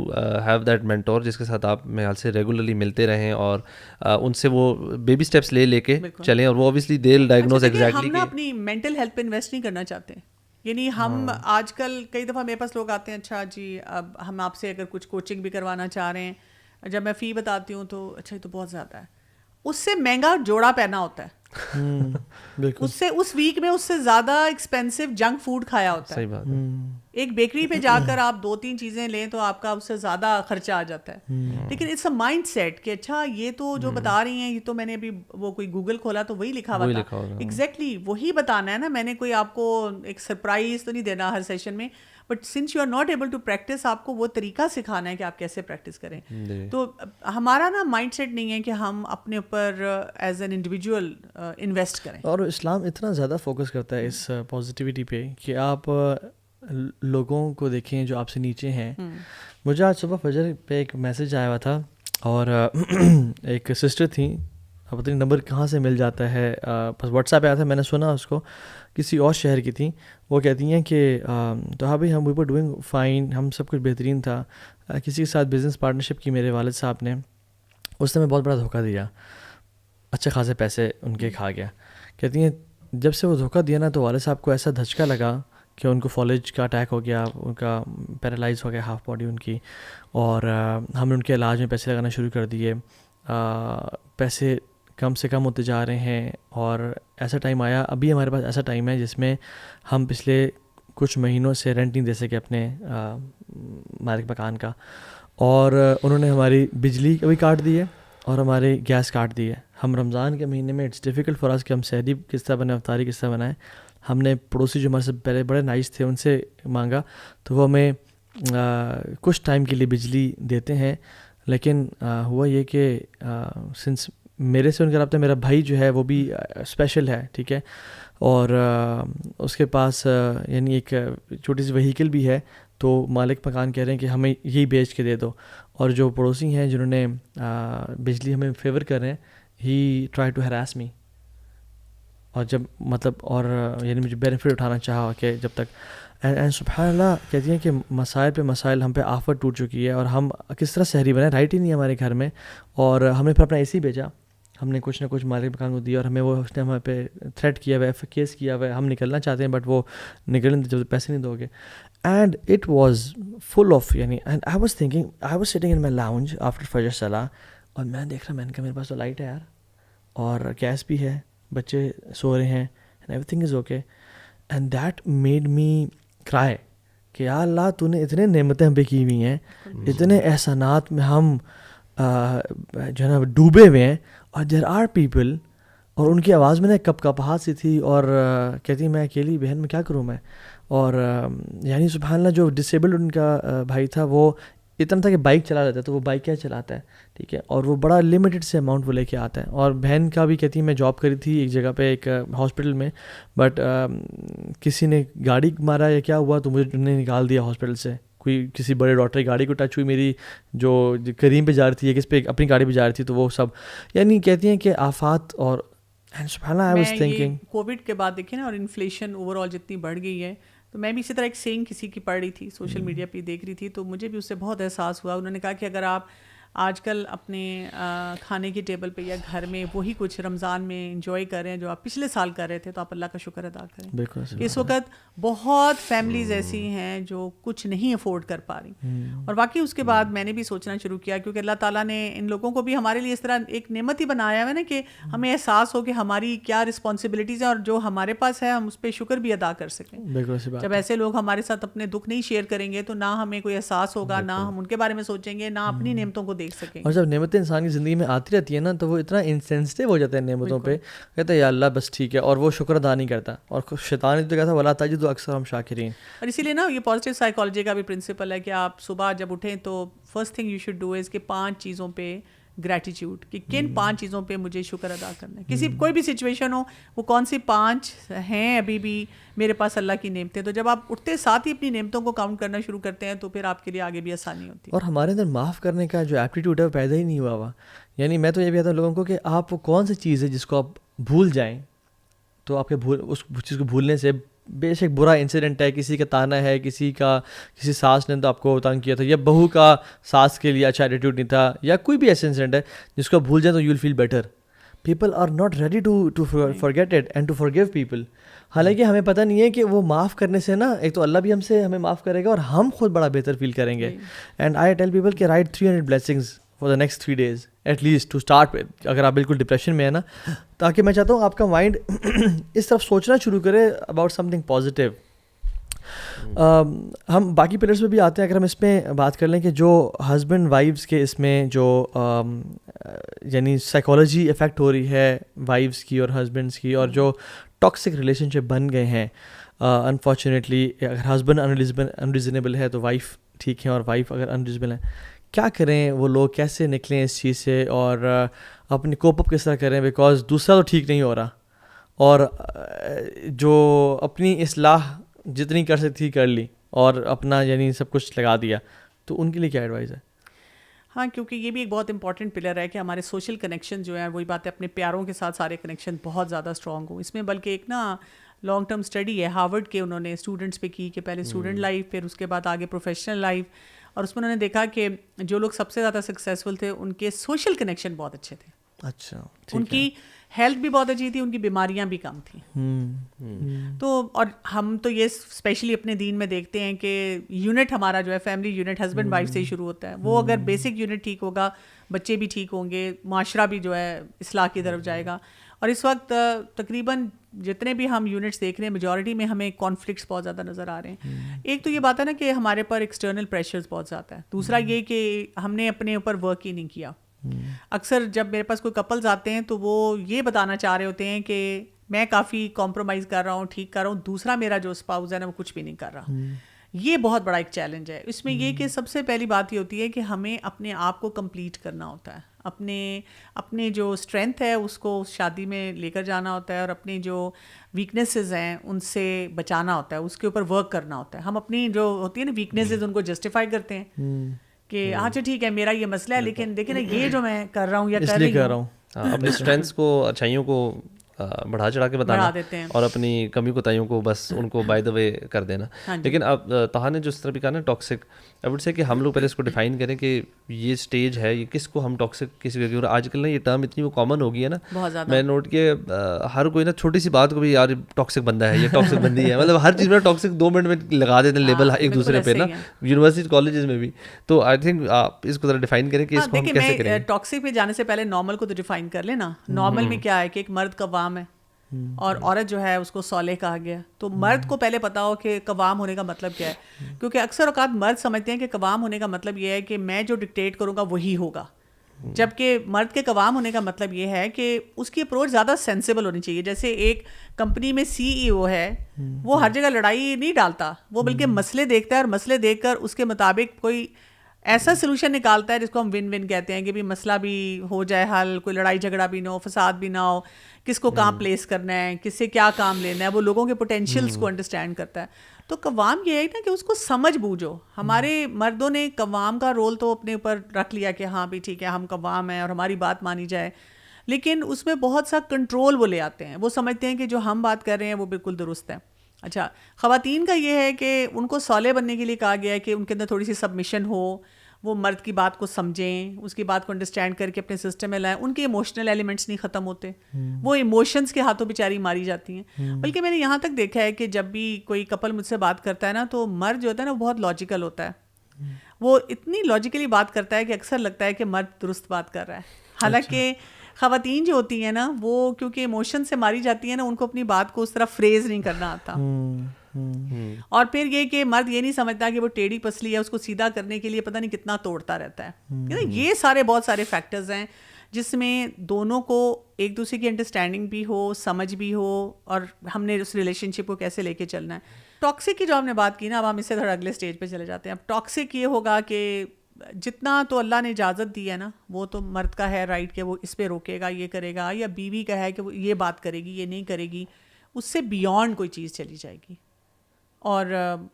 S3: have that mentor جس کے ساتھ آپ میرے خیال سے ریگولرلی ملتے رہیں اور ان سے وہ بیبی اسٹیپس لے کے چلیں. اور وہ اوبیسلی دے ڈائگنوز ایگزیکٹلی.
S2: ہم نا اپنی مینٹل ہیلتھ پہ انویسٹ نہیں کرنا چاہتے. یعنی ہم آج کل کئی دفعہ میرے پاس لوگ آتے ہیں, اچھا جی اب ہم آپ سے اگر کچھ کوچنگ بھی کروانا چاہ رہے ہیں, جب میں فی بتاتی ہوں تو اچھا یہ تو بہت زیادہ ہے. اس سے مہنگا جوڑا پہنا ہوتا ہے, اس سے اس ویک میں اس سے زیادہ ایکسپینسو جنک فوڈ کھایا ہوتا ہے.
S3: صحیح بات ہے.
S2: ایک بیکری پہ جا کر آپ 2-3 چیزیں لیں تو آپ کا اس سے زیادہ خرچہ آ جاتا ہے. لیکن اٹس اے مائنڈ سیٹ کہ اچھا یہ تو جو بتا رہی ہیں, یہ تو میں نے ابھی وہ کوئی گوگل کھولا تو وہی لکھا ہوا تھا. ایگزیکٹلی وہی بتانا ہے نا, میں نے کوئی آپ کو ایک سرپرائز تو نہیں دینا ہر سیشن میں, but since you are not able to practise, آپ کو وہ طریقہ سکھانا ہے کہ آپ کیسے پریکٹس کریں. تو ہمارا نا مائنڈ سیٹ نہیں ہے کہ ہم اپنے اوپر ایز این انڈیویجول انویسٹ کریں. اور
S1: اسلام اتنا زیادہ فوکس کرتا ہے اس پازیٹیوٹی پہ کہ آپ لوگوں کو دیکھیں جو آپ سے نیچے ہیں. مجھے آج صبح فجر پہ ایک میسیج آیا ہوا تھا, اور ایک سسٹر تھیں, پتہ نہیں نمبر کہاں سے مل جاتا ہے, بس واٹس ایپ آیا تھا, میں نے سنا اس کو, کسی اور شہر کی تھیں. وہ کہتی ہیں کہ تو ہاں بھائی ہم وی ور ڈوئنگ فائن, ہم سب کچھ بہترین تھا, کسی کے ساتھ بزنس پارٹنرشپ کی میرے والد صاحب نے, اس نے ہمیں بہت بڑا دھوکہ دیا, اچھے خاصے پیسے ان کے کھا گیا. کہتی ہیں جب سے وہ دھوکہ دیا نا تو والد صاحب کو ایسا دھچکا لگا کہ ان کو فالج کا اٹیک ہو گیا, ان کا پیرالائز ہو گیا ہاف باڈی ان کی, اور ہم نے ان کے علاج میں پیسے لگانا شروع کر دیے. پیسے کم سے کم ہوتے جا رہے ہیں, اور ایسا ٹائم آیا, ابھی ہمارے پاس ایسا ٹائم ہے جس میں ہم پچھلے کچھ مہینوں سے رینٹ نہیں دے سکے اپنے مالک مکان کا, اور انہوں نے ہماری بجلی بھی کاٹ دی ہے اور ہماری گیس کاٹ دی ہے. ہم رمضان کے مہینے میں اٹس ڈیفیکلٹ فار اس کہ ہم سحری کس طرح بنائیں, افطاری کس طرح بنائیں. ہم نے پڑوسی جو ہمارے سے پہلے بڑے نائس تھے ان سے مانگا, تو وہ ہمیں کچھ ٹائم کے لیے بجلی دیتے ہیں. لیکن ہوا یہ کہ سنس میرے سے ان کا رابطہ, میرا بھائی جو ہے وہ بھی اسپیشل ہے, ٹھیک ہے, اور اس کے پاس یعنی ایک چھوٹی سی وہیکل بھی ہے, تو مالک مکان کہہ رہے ہیں کہ ہمیں یہی بیچ کے دے دو. اور جو پڑوسی ہیں جنہوں نے بجلی ہمیں فیور کر رہے ہیں, ہی ٹرائی ٹو ہراس می, اور جب مطلب اور یعنی مجھے بینیفٹ اٹھانا چاہا کہ جب تک, اینڈ سبحان اللہ کہتی ہیں کہ مسائل پہ مسائل ہم پہ آفت ٹوٹ چکی ہے, اور ہم کس طرح سحری بنائیں, رائٹ ہی نہیں ہے ہمارے گھر میں, اور ہم نے پھر اپنا اے سی بھیجا, ہم نے کچھ نہ کچھ مالک مکان کو دیا, اور ہمیں وہ اس نے ہمیں پہ تھریٹ کیا ہوا ہے, کیس کیا ہوا ہے, ہم نکلنا چاہتے ہیں بٹ وہ نکلیں جب پیسے نہیں دو گے. And it was full of, یعنی and I was thinking, I was sitting in my lounge after Fajr salah, اور میں دیکھ رہا, میں نے کہا میرے پاس تو لائٹ ہے یار, اور گیس بھی ہے, بچے سو رہے ہیں, and every thing is okay. And that made me کرائے کہ یا اللہ تو نے اتنے نعمتیں ہم پہ کی ہوئی ہیں, اتنے احسانات میں ہم جو ہے نا ڈوبے ہوئے ہیں, اور دیر آر پیپل, اور ان کی آواز میں نا کپ کپاہٹ سی تھی, اور کہتی میں اکیلی بہن میں کیا کروں میں. اور یعنی سبحان اللہ جو ڈسیبلڈ ان کا بھائی تھا وہ اتنا تھا کہ بائک چلا لیتا ہے, تو وہ بائک کیا چلاتا ہے, ٹھیک ہے, اور وہ بڑا لمیٹڈ سے اماؤنٹ وہ لے کے آتا ہے. اور بہن کا بھی کہتی ہے میں جاب کری تھی ایک جگہ پہ ایک ہاسپٹل میں, بٹ کسی نے گاڑی مارا یا کیا ہوا تو مجھے انہوں نے نکال دیا ہاسپٹل سے, کوئی کسی بڑے ڈاکٹر کی گاڑی کو ٹچ ہوئی میری جو کریم پہ جا رہی تھی یا کس پہ اپنی گاڑی پہ جا رہی تھی, تو وہ سب یعنی کہتی ہیں کہ آفات. اور سبحان اللہ آئی واز تھنکنگ
S2: کووڈ کے بعد دیکھیں نا, اور انفلیشن اوور آل جتنی بڑھ گئی ہے, تو میں بھی اسی طرح ایک سینگ کسی کی پڑھ رہی تھی, سوشل میڈیا پہ دیکھ رہی تھی, تو مجھے بھی اس سے بہت احساس ہوا. انہوں نے کہا کہ اگر آپ آج کل اپنے کھانے کی ٹیبل پہ یا گھر میں وہی کچھ رمضان میں انجوائے کر رہے ہیں جو آپ پچھلے سال کر رہے تھے, تو آپ اللہ کا شکر ادا کریں.
S1: بالکل,
S2: اس وقت بہت فیملیز ایسی ہیں جو کچھ نہیں افورڈ کر پا رہی, اور واقعی اس کے بعد میں نے بھی سوچنا شروع کیا, کیونکہ اللہ تعالیٰ نے ان لوگوں کو بھی ہمارے لیے اس طرح ایک نعمت ہی بنایا ہے نا کہ ہمیں احساس ہو کہ ہماری کیا رسپانسبلٹیز ہیں, اور جو ہمارے پاس ہے ہم اس پہ شکر بھی ادا کر سکیں. جب ایسے لوگ ہمارے ساتھ اپنے دکھ نہیں شیئر کریں گے تو نہ ہمیں کوئی احساس ہوگا, نہ ہم ان کے بارے میں سوچیں گے, نہ اپنی نعمتوں کو دیکھ سکیں.
S1: اور جب نعمتیں انسان کی زندگی میں آتی رہتی ہیں نا تو وہ اتنا انسینسٹیو ہو جاتا ہے نعمتوں پہ, کہتا ہے یا اللہ بس ٹھیک ہے, اور وہ شکر ادا نہیں کرتا. اور شیطان نے تو کہتا ہے ولا تجد اکثرهم شاکرین.
S2: اور اسی لیے نا یہ پازیٹیو سائیکالوجی کا بھی پرنسپل ہے کہ آپ صبح جب اٹھیں تو first thing you should do is کہ 5 چیزوں پہ گریٹیٹیوڈ, کہ کن 5 چیزوں پہ مجھے شکر ادا کرنا ہے. کسی کوئی بھی سچویشن ہو, وہ کون سی 5 ہیں ابھی بھی میرے پاس اللہ کی نعمتیں. تو جب آپ اٹھتے ساتھ ہی اپنی نعمتوں کو کاؤنٹ کرنا شروع کرتے ہیں تو پھر آپ کے لیے آگے بھی آسانی ہوتی ہے.
S1: اور ہمارے اندر معاف کرنے کا جو ایپٹیٹیوڈ ہے وہ پیدا ہی نہیں ہوا ہوا. یعنی میں تو یہ بھی کہتا ہوں لوگوں کو کہ آپ وہ کون سی چیز ہے جس کو آپ بھول جائیں تو آپ کے اس چیز کو بھولنے سے بے شک برا انسیڈنٹ ہے, کسی کا تانا ہے, کسی ساس نے تو آپ کو تنگ کیا تھا, یا بہو کا ساس کے لیے اچھا ایٹیٹیوڈ نہیں تھا, یا کوئی بھی ایسا انسیڈنٹ ہے جس کو بھول جائیں تو you will feel better. People are not ready to forget it and to forgive people. حالانکہ ہمیں پتہ نہیں ہے کہ وہ معاف کرنے سے نا ایک تو اللہ بھی ہمیں معاف کرے گا اور ہم خود بڑا بہتر فیل کریں گے. اینڈ آئی ٹیل پیپل کہ right 300 blessings for the next 3 days at least to start with, اگر آپ بالکل ڈپریشن میں ہیں نا, تاکہ میں چاہتا ہوں آپ کا مائنڈ اس طرف سوچنا شروع کرے اباؤٹ سم تھنگ پازیٹیو. ہم باقی پلرس پہ بھی آتے ہیں. اگر ہم اس میں بات کر لیں کہ جو ہسبینڈ وائفس کے اس میں جو یعنی سائیکالوجی افیکٹ ہو رہی ہے وائفس کی اور ہسبینڈس کی, اور جو ٹاکسک ریلیشن شپ بن گئے ہیں انفارچونیٹلی, اگر ہسبینڈ انریزنیبل ہے تو وائف ٹھیک ہے, اور وائف اگر انریزنیبل ہے, کیا کریں وہ لوگ, کیسے نکلیں اس چیز سے, اور اپنی کوپ اپ کس طرح کریں, بیکاز دوسرا تو ٹھیک نہیں ہو رہا, اور جو اپنی اصلاح جتنی کر سکتی کر لی اور اپنا یعنی سب کچھ لگا دیا, تو ان کے لیے کیا ایڈوائز ہے؟
S2: ہاں, کیونکہ یہ بھی ایک بہت امپورٹنٹ پلر ہے کہ ہمارے سوشل کنیکشن جو ہیں, وہی بات ہے اپنے پیاروں کے ساتھ سارے کنیکشن بہت زیادہ اسٹرانگ ہوں. اس میں بلکہ ایک نا لانگ ٹرم اسٹڈی ہے ہارورڈ کے, انہوں نے اسٹوڈنٹس پہ کی کہ پہلے اسٹوڈنٹ لائف, پھر اس کے بعد آگے پروفیشنل لائف, اور اس میں انہوں نے دیکھا کہ جو لوگ سب سے زیادہ سکسیزفل تھے ان کے سوشل کنیکشن بہت اچھے تھے.
S1: اچھا,
S2: ان کی ہیلتھ بھی بہت اچھی تھی, ان کی بیماریاں بھی کم تھیں. تو اور ہم تو یہ اسپیشلی اپنے دین میں دیکھتے ہیں کہ یونٹ ہمارا جو ہے فیملی یونٹ ہسبینڈ وائف سے ہی شروع ہوتا ہے. وہ اگر بیسک یونٹ ٹھیک ہوگا, بچے بھی ٹھیک ہوں گے, معاشرہ بھی جو ہے اصلاح کی طرف جائے گا. اور اس وقت تقریباً جتنے بھی ہم یونٹس دیکھ رہے ہیں میجورٹی میں ہمیں کانفلکٹس بہت زیادہ نظر آ رہے ہیں. ایک تو یہ بات ہے نا کہ ہمارے پر ایکسٹرنل پریشرز بہت زیادہ ہے. دوسرا یہ کہ ہم نے اپنے اوپر ورک ہی نہیں کیا. اکثر جب میرے پاس کوئی کپلز آتے ہیں تو وہ یہ بتانا چاہ رہے ہوتے ہیں کہ میں کافی کمپرومائز کر رہا ہوں, ٹھیک کر رہا ہوں, دوسرا میرا جو اسپاؤز ہے نا وہ کچھ بھی نہیں کر رہا. یہ بہت بڑا ایک چیلنج ہے. اس میں یہ کہ سب سے پہلی بات یہ ہوتی ہے کہ ہمیں اپنے آپ کو کمپلیٹ کرنا ہوتا ہے, اپنے جو اسٹرینتھ ہے اس کو شادی میں لے کر جانا ہوتا ہے, اور اپنی جو ویکنیسز ہیں ان سے بچانا ہوتا ہے, اس کے اوپر ورک کرنا ہوتا ہے. ہم اپنی جو ہوتی ہے نا ویکنیسز ان کو جسٹیفائی کرتے ہیں کہ اچھا ٹھیک ہے میرا یہ مسئلہ ہے, لیکن دیکھیں نا یہ جو میں کر رہا ہوں یا کر رہی ہوں,
S3: اپنی اسٹرینتھس کو, اچھائیوں کو بڑھا چڑھا کے بتانا
S2: دیتے ہیں,
S3: اور اپنی کمی کوتاہیوں کو بس ان کو بائی دا وے کر دینا. لیکن اب تہا نے جو اس طرح بھی کہا نا ٹاکسک, آئی وڈ سے کہ ہم لوگ پہلے اس کو ڈیفائن کریں کہ یہ اسٹیج ہے, یہ کس کو ہم ٹاکسک کسی کو, اور آج کل نا یہ ٹرم اتنی وہ کامن ہو گئی ہے نا, میں نوٹ کیا ہر کوئی نا چھوٹی سی بات کو بھی یار ٹاکسک بندہ ہے, یہ ٹاکسک بندی ہے, مطلب ہر چیز میں ٹاکسک 2 منٹ میں لگا دیتے ہیں لیبل ایک دوسرے پہ نا, یونیورسٹی کالجز میں بھی. تو آئی تھنک آپ اس کو ذرا ڈیفائن کریں کہ اس کو ہم کیسے کریں.
S2: ٹاکسک پہ جانے سے پہلے نارمل کو تو ڈیفائن کر لینا. نارمل میں کیا ہے کہ ایک مرد قوام ہے اور عورت جو ہے اس کو صالح کہا گیا. تو مرد کو پہلے پتا ہو کہ قوام ہونے کا مطلب کیا ہے, کیونکہ اکثر اوقات مرد سمجھتے ہیں کہ قوام ہونے کا مطلب یہ ہے کہ میں جو ڈکٹیٹ کروں گا وہی ہوگا, جبکہ مرد کے قوام ہونے کا مطلب یہ ہے کہ اس کی اپروچ زیادہ سینسیبل ہونی چاہیے. جیسے ایک کمپنی میں CEO ہے, وہ ہر جگہ لڑائی نہیں ڈالتا, وہ بلکہ مسئلے دیکھتا ہے, اور مسئلے دیکھ کر اس کے مطابق کوئی ایسا سلوشن نکالتا ہے جس کو ہم ون ون کہتے ہیں, کہ بھی مسئلہ بھی ہو جائے حل, کوئی لڑائی جھگڑا بھی نہ ہو, فساد بھی نہ ہو, کس کو کہاں پلیس کرنا ہے, کس سے کیا کام لینا ہے, وہ لوگوں کے پوٹینشیلس کو انڈرسٹینڈ کرتا ہے. تو قوام یہ ہے نا کہ اس کو سمجھ بوجھو. ہمارے مردوں نے قوام کا رول تو اپنے اوپر رکھ لیا کہ ہاں بھی ٹھیک ہے ہم قوام ہیں اور ہماری بات مانی جائے, لیکن اس میں بہت سا کنٹرول وہ لے آتے ہیں. وہ سمجھتے ہیں کہ جو ہم بات کر رہے ہیں وہ بالکل درست ہے. اچھا, خواتین کا یہ ہے کہ ان کو صالح بننے کے لیے کہا گیا ہے کہ ان کے اندر تھوڑی سی سبمیشن ہو, وہ مرد کی بات کو سمجھیں, اس کی بات کو انڈرسٹینڈ کر کے اپنے سسٹم میں لائیں. ان کے ایموشنل ایلیمنٹس نہیں ختم ہوتے, وہ ایموشنس کے ہاتھوں بیچاری ماری جاتی ہیں. بلکہ میں نے یہاں تک دیکھا ہے کہ جب بھی کوئی کپل مجھ سے بات کرتا ہے نا, تو مرد جو ہوتا ہے نا وہ بہت لاجیکل ہوتا ہے. وہ اتنی لاجیکلی بات کرتا ہے کہ اکثر لگتا ہے کہ مرد درست بات کر رہا ہے, حالانکہ خواتین جو ہوتی ہیں نا وہ کیونکہ ایموشن سے ماری جاتی ہیں نا, ان کو اپنی بات کو اس طرح فریز نہیں کرنا آتا. اور پھر یہ کہ مرد یہ نہیں سمجھتا کہ وہ ٹیڑھی پسلی ہے, اس کو سیدھا کرنے کے لیے پتہ نہیں کتنا توڑتا رہتا ہے. یہ سارے بہت سارے فیکٹرز ہیں جس میں دونوں کو ایک دوسرے کی انڈرسٹینڈنگ بھی ہو, سمجھ بھی ہو, اور ہم نے اس ریلیشن شپ کو کیسے لے کے چلنا ہے. ٹاکسک کی جو ہم نے بات کی نا, اب ہم اس سے تھوڑا اگلے اسٹیج پہ چلے جاتے ہیں. اب ٹاکسک یہ ہوگا کہ جتنا تو اللہ نے اجازت دی ہے نا, وہ تو مرد کا ہے رائٹ کہ وہ اس پہ روکے گا, یہ کرے گا, یا بیوی کا ہے کہ وہ یہ بات کرے گی, یہ نہیں کرے گی. اس سے بیونڈ کوئی چیز چلی جائے گی, اور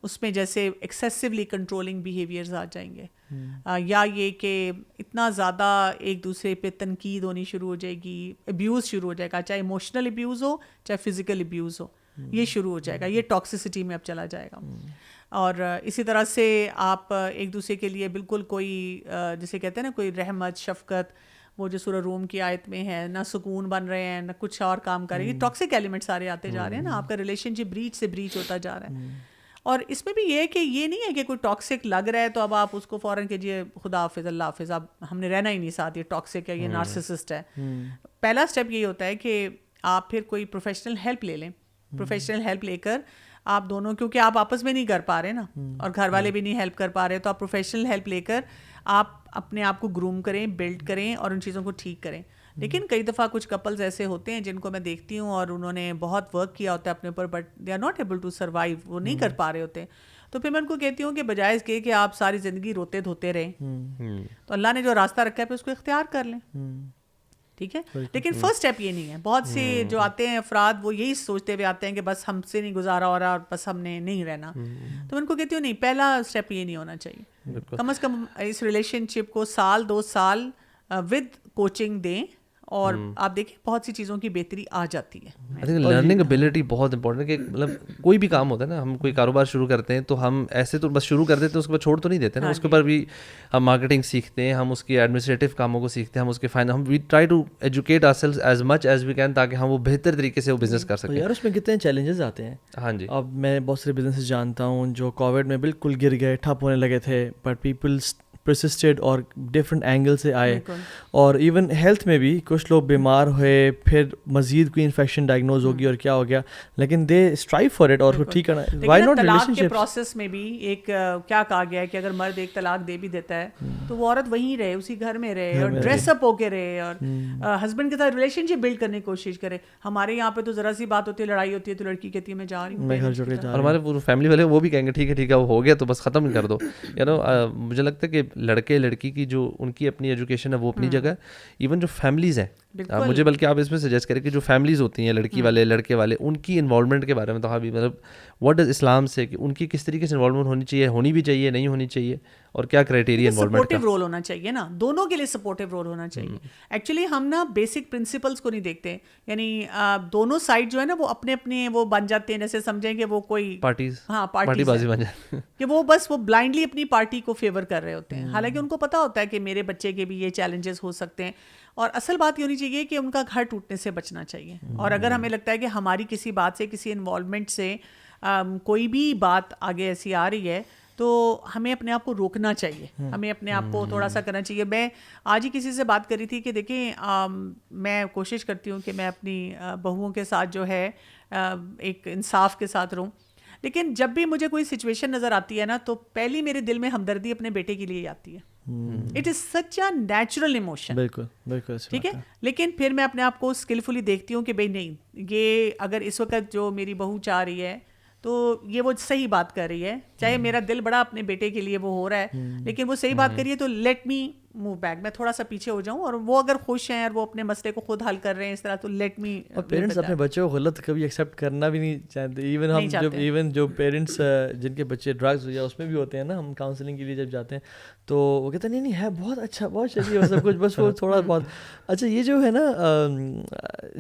S2: اس میں جیسے ایکسیسولی کنٹرولنگ بیہیویئرز آ جائیں گے, یا یہ کہ اتنا زیادہ ایک دوسرے پہ تنقید ہونی شروع ہو جائے گی, ابیوز شروع ہو جائے گا, چاہے ایموشنل ابیوز ہو چاہے فزیکل ابیوز ہو, یہ شروع ہو جائے گا. یہ ٹاکسسٹی میں اب چلا جائے گا. اور اسی طرح سے آپ ایک دوسرے کے لیے بالکل کوئی جسے کہتے ہیں نا کوئی رحمت شفقت, وہ جو سورہ روم کی آیت میں ہے, نہ سکون بن رہے ہیں نہ کچھ اور کام کر رہے ہیں. یہ ٹاکسک ایلیمنٹ سارے آتے جا رہے ہیں نا, آپ کا ریلیشن شپ بریچ سے بریچ ہوتا جا رہا ہے. اور اس میں بھی یہ ہے کہ یہ نہیں ہے کہ کوئی ٹاکسک لگ رہا ہے تو اب آپ اس کو فوراً کیجیے خدا حافظ اللہ حافظ, اب ہم نے رہنا ہی نہیں ساتھ, یہ ٹاکسک ہے, یہ نارسسسٹ ہے. پہلا اسٹیپ یہی ہوتا ہے کہ آپ پھر کوئی پروفیشنل ہیلپ لے لیں. پروفیشنل ہیلپ لے کر آپ دونوں, کیونکہ آپ آپس میں نہیں کر پا رہے نا, اور گھر والے بھی نہیں ہیلپ کر پا رہے, تو آپ پروفیشنل ہیلپ لے کر آپ اپنے آپ کو گروم کریں, بلڈ کریں, اور ان چیزوں کو ٹھیک کریں. لیکن کئی دفعہ کچھ کپلز ایسے ہوتے ہیں جن کو میں دیکھتی ہوں اور انہوں نے بہت ورک کیا ہوتا ہے اپنے اوپر, but they are not able to survive, وہ نہیں کر پا رہے ہوتے. تو پھر میں ان کو کہتی ہوں کہ بجائے اس کے کہ آپ ساری زندگی روتے دھوتے رہیں, تو اللہ نے جو راستہ رکھا ہے پھر اس کو اختیار کر لیں. ٹھیک ہے, لیکن فرسٹ اسٹیپ یہ نہیں ہے. بہت سے جو آتے ہیں افراد وہ یہی سوچتے ہوئے آتے ہیں کہ بس ہم سے نہیں گزارا ہو رہا اور بس ہم نے نہیں رہنا. تو ان کو کہتی ہوں نہیں, پہلا اسٹیپ یہ نہیں ہونا چاہیے. کم از کم اس ریلیشن شپ کو 1-2 سال ود کوچنگ دیں, اور آپ دیکھیں بہت سی چیزوں کی بہتری آ جاتی ہے.
S3: آئی تھنک لرننگ ابیلٹی بہت امپورٹنٹ ہے, کہ مطلب کوئی بھی کام ہوتا ہے نا, ہم کوئی کاروبار شروع کرتے ہیں تو ہم ایسے تو بس شروع کر دیتے ہیں, اس کے بعد چھوڑ تو نہیں دیتے نا, اس کے اوپر بھی ہم مارکیٹنگ سیکھتے ہیں, ہم اس کی ایڈمنسٹریٹو کاموں کو سیکھتے ہیں, ہم اس کے ہم we try to educate ourselves as much as we can, تاکہ ہم وہ بہتر طریقے سے وہ بزنس کر سکیں.
S1: یار اس میں کتنے چیلنجز آتے ہیں.
S3: ہاں جی,
S1: اب میں بہت سارے بزنس جانتا ہوں جو کووڈ میں بالکل گر گئے, ٹھپ ہونے لگے تھے, بٹ پیپلس پرسسٹڈ اور ڈفرینٹ اینگل سے آئے. اور ایون ہیلتھ میں بھی کچھ لوگ بیمار ہوئے, پھر مزید کوئی انفیکشن ڈائگنوز ہوگی اور کیا ہو گیا, لیکن دے اسٹرائیو فار اٹ, اور ٹھیک کرنا. وائی ناٹ
S2: طلاق کے پروسیس میں بھی ایک کیا کہا گیا ہے کہ اگر مرد ایک طلاق دے بھی دیتا ہے تو وہ عورت وہیں رہے, اسی گھر میں رہے, اور ڈریس اپ ہو کے رہے, اور ہسبینڈ کے ساتھ ریلیشن شپ بلڈ کرنے کی کوشش کرے. ہمارے یہاں پہ تو ذرا سی بات ہوتی ہے, لڑائی ہوتی ہے, تو لڑکی کہتی ہے میں جا رہی ہوں,
S1: میں گھر چھوڑ کے جا رہی ہوں.
S3: اور ہمارے پورے فیملی والے وہ بھی کہیں گے ٹھیک ہے ٹھیک ہے, وہ ہو گیا تو بس ختم کر دو. مجھے لگتا ہے کہ لڑکے لڑکی کی جو ان کی اپنی ایجوکیشن ہے وہ اپنی جگہ, ایون جو فیملیز ہیں, مجھے بلکہ آپ اس میں سجیسٹ کریں کہ جو فیملیز ہوتی ہیں لڑکی والے لڑکے والے, ان کی انوالومنٹ کے بارے میں تو بھی مطلب واٹ ڈز اسلام سے, کہ ان کی کس طریقے سے انوالومنٹ ہونی چاہیے, ہونی بھی چاہیے, نہیں ہونی چاہیے, اور کیا کرائٹیریا انوالومنٹ کا.
S2: سپورٹیو رول ہونا چاہیے نا, دونوں کے لیے سپورٹیو رول ہونا چاہیے. ایکچولی ہم نا بیسک پرنسپلس کو نہیں دیکھتے, یعنی دونوں سائڈ جو ہے نا وہ اپنے اپنے وہ بن جاتے ہیں, جیسے سمجھیں کہ وہ کوئی
S3: پارٹیز,
S2: ہاں
S3: پارٹی بازی بن جاتی ہے,
S2: کہ وہ بس وہ بلائنڈلی اپنی پارٹی کو فیور کر رہے ہوتے ہیں, حالانکہ ان کو پتا ہوتا ہے کہ میرے بچے کے بھی یہ چیلنجز ہو سکتے ہیں. اور اصل بات یہ ہونی چاہیے کہ ان کا گھر ٹوٹنے سے بچنا چاہیے. اور اگر ہمیں لگتا ہے کہ ہماری کسی بات سے, کسی انوالومنٹ سے کوئی بھی بات آگے ایسی آ رہی ہے, تو ہمیں اپنے آپ کو روکنا چاہیے, ہمیں اپنے آپ کو تھوڑا سا کرنا چاہیے. میں آج ہی کسی سے بات کر رہی تھی کہ دیکھیں میں کوشش کرتی ہوں کہ میں اپنی بہوؤں کے ساتھ جو ہے ایک انصاف کے ساتھ رہوں, لیکن جب بھی مجھے کوئی سچویشن نظر آتی ہے نا, تو پہلی میرے دل میں ہمدردی اپنے بیٹے کے لیے آتی ہے. It is such a natural emotion.
S1: بالکل بالکل
S2: ٹھیک ہے, لیکن پھر میں اپنے آپ کو اسکلفلی دیکھتی ہوں کہ بھائی نہیں, یہ اگر اس وقت جو میری بہو چاہ رہی ہے تو یہ وہ صحیح بات کر رہی ہے, چاہے میرا دل بڑا اپنے بیٹے کے لیے وہ ہو رہا ہے, لیکن وہ صحیح بات کر رہی ہے, تو لیٹ می موو بیک, میں تھوڑا سا پیچھے ہو جاؤں, اور وہ اگر خوش ہیں اور وہ اپنے مسئلے کو خود حل کر رہے ہیں اس طرح, تو لیٹ می.
S1: اور پیرنٹس اپنے بچوں کو غلط کبھی ایکسیپٹ کرنا بھی نہیں چاہتے. ایون جو پیرنٹس جن کے بچے ڈرگز یا اس میں بھی ہوتے ہیں نا, ہم کاؤنسلنگ کے لیے جب جاتے ہیں تو وہ کہتے ہیں نہیں ہے بہت اچھا, بہت چلیے وہ سب کچھ, بس وہ تھوڑا بہت اچھا. یہ جو ہے نا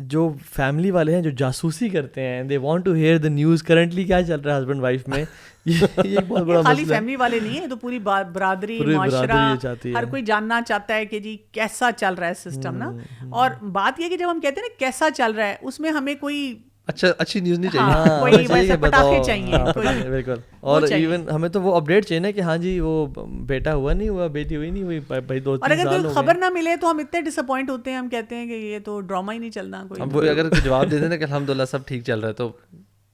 S1: جو فیملی والے ہیں جو جاسوسی کرتے ہیں, they want to hear the news currently کیا چل رہا ہے ہسبینڈ وائف میں, یہ بہت بڑا
S2: خالی فیملی والے نہیں ہے, تو پوری برادری معاشرہ ہر کوئی جاننا چاہتا ہے کہ جی کیسا چل رہا ہے سسٹم نا. اور بات یہ کہ جب ہم کہتے ہیں نا کیسا چل رہا ہے, اس میں ہمیں کوئی
S3: اچھی نیوز نہیں چاہیے,
S2: کوئی ویسے پٹاخے چاہیے.
S1: بالکل. اور ایون ہمیں تو وہ اپڈیٹ چاہیے نا کہ ہاں جی وہ بیٹا ہوا نہیں ہوا, بیٹی ہوئی نہیں ہوئی, بھائی 2-3 سال.
S2: اور اگر کوئی خبر نہ ملے تو ہم اتنے ڈس اپوائنٹ ہوتے ہیں, ہم کہتے ہیں کہ یہ تو ڈراما ہی نہیں چلنا. کوئی
S3: ہم اگر جواب دے دیں نا کہ الحمدللہ سب ٹھیک چل رہا ہے, تو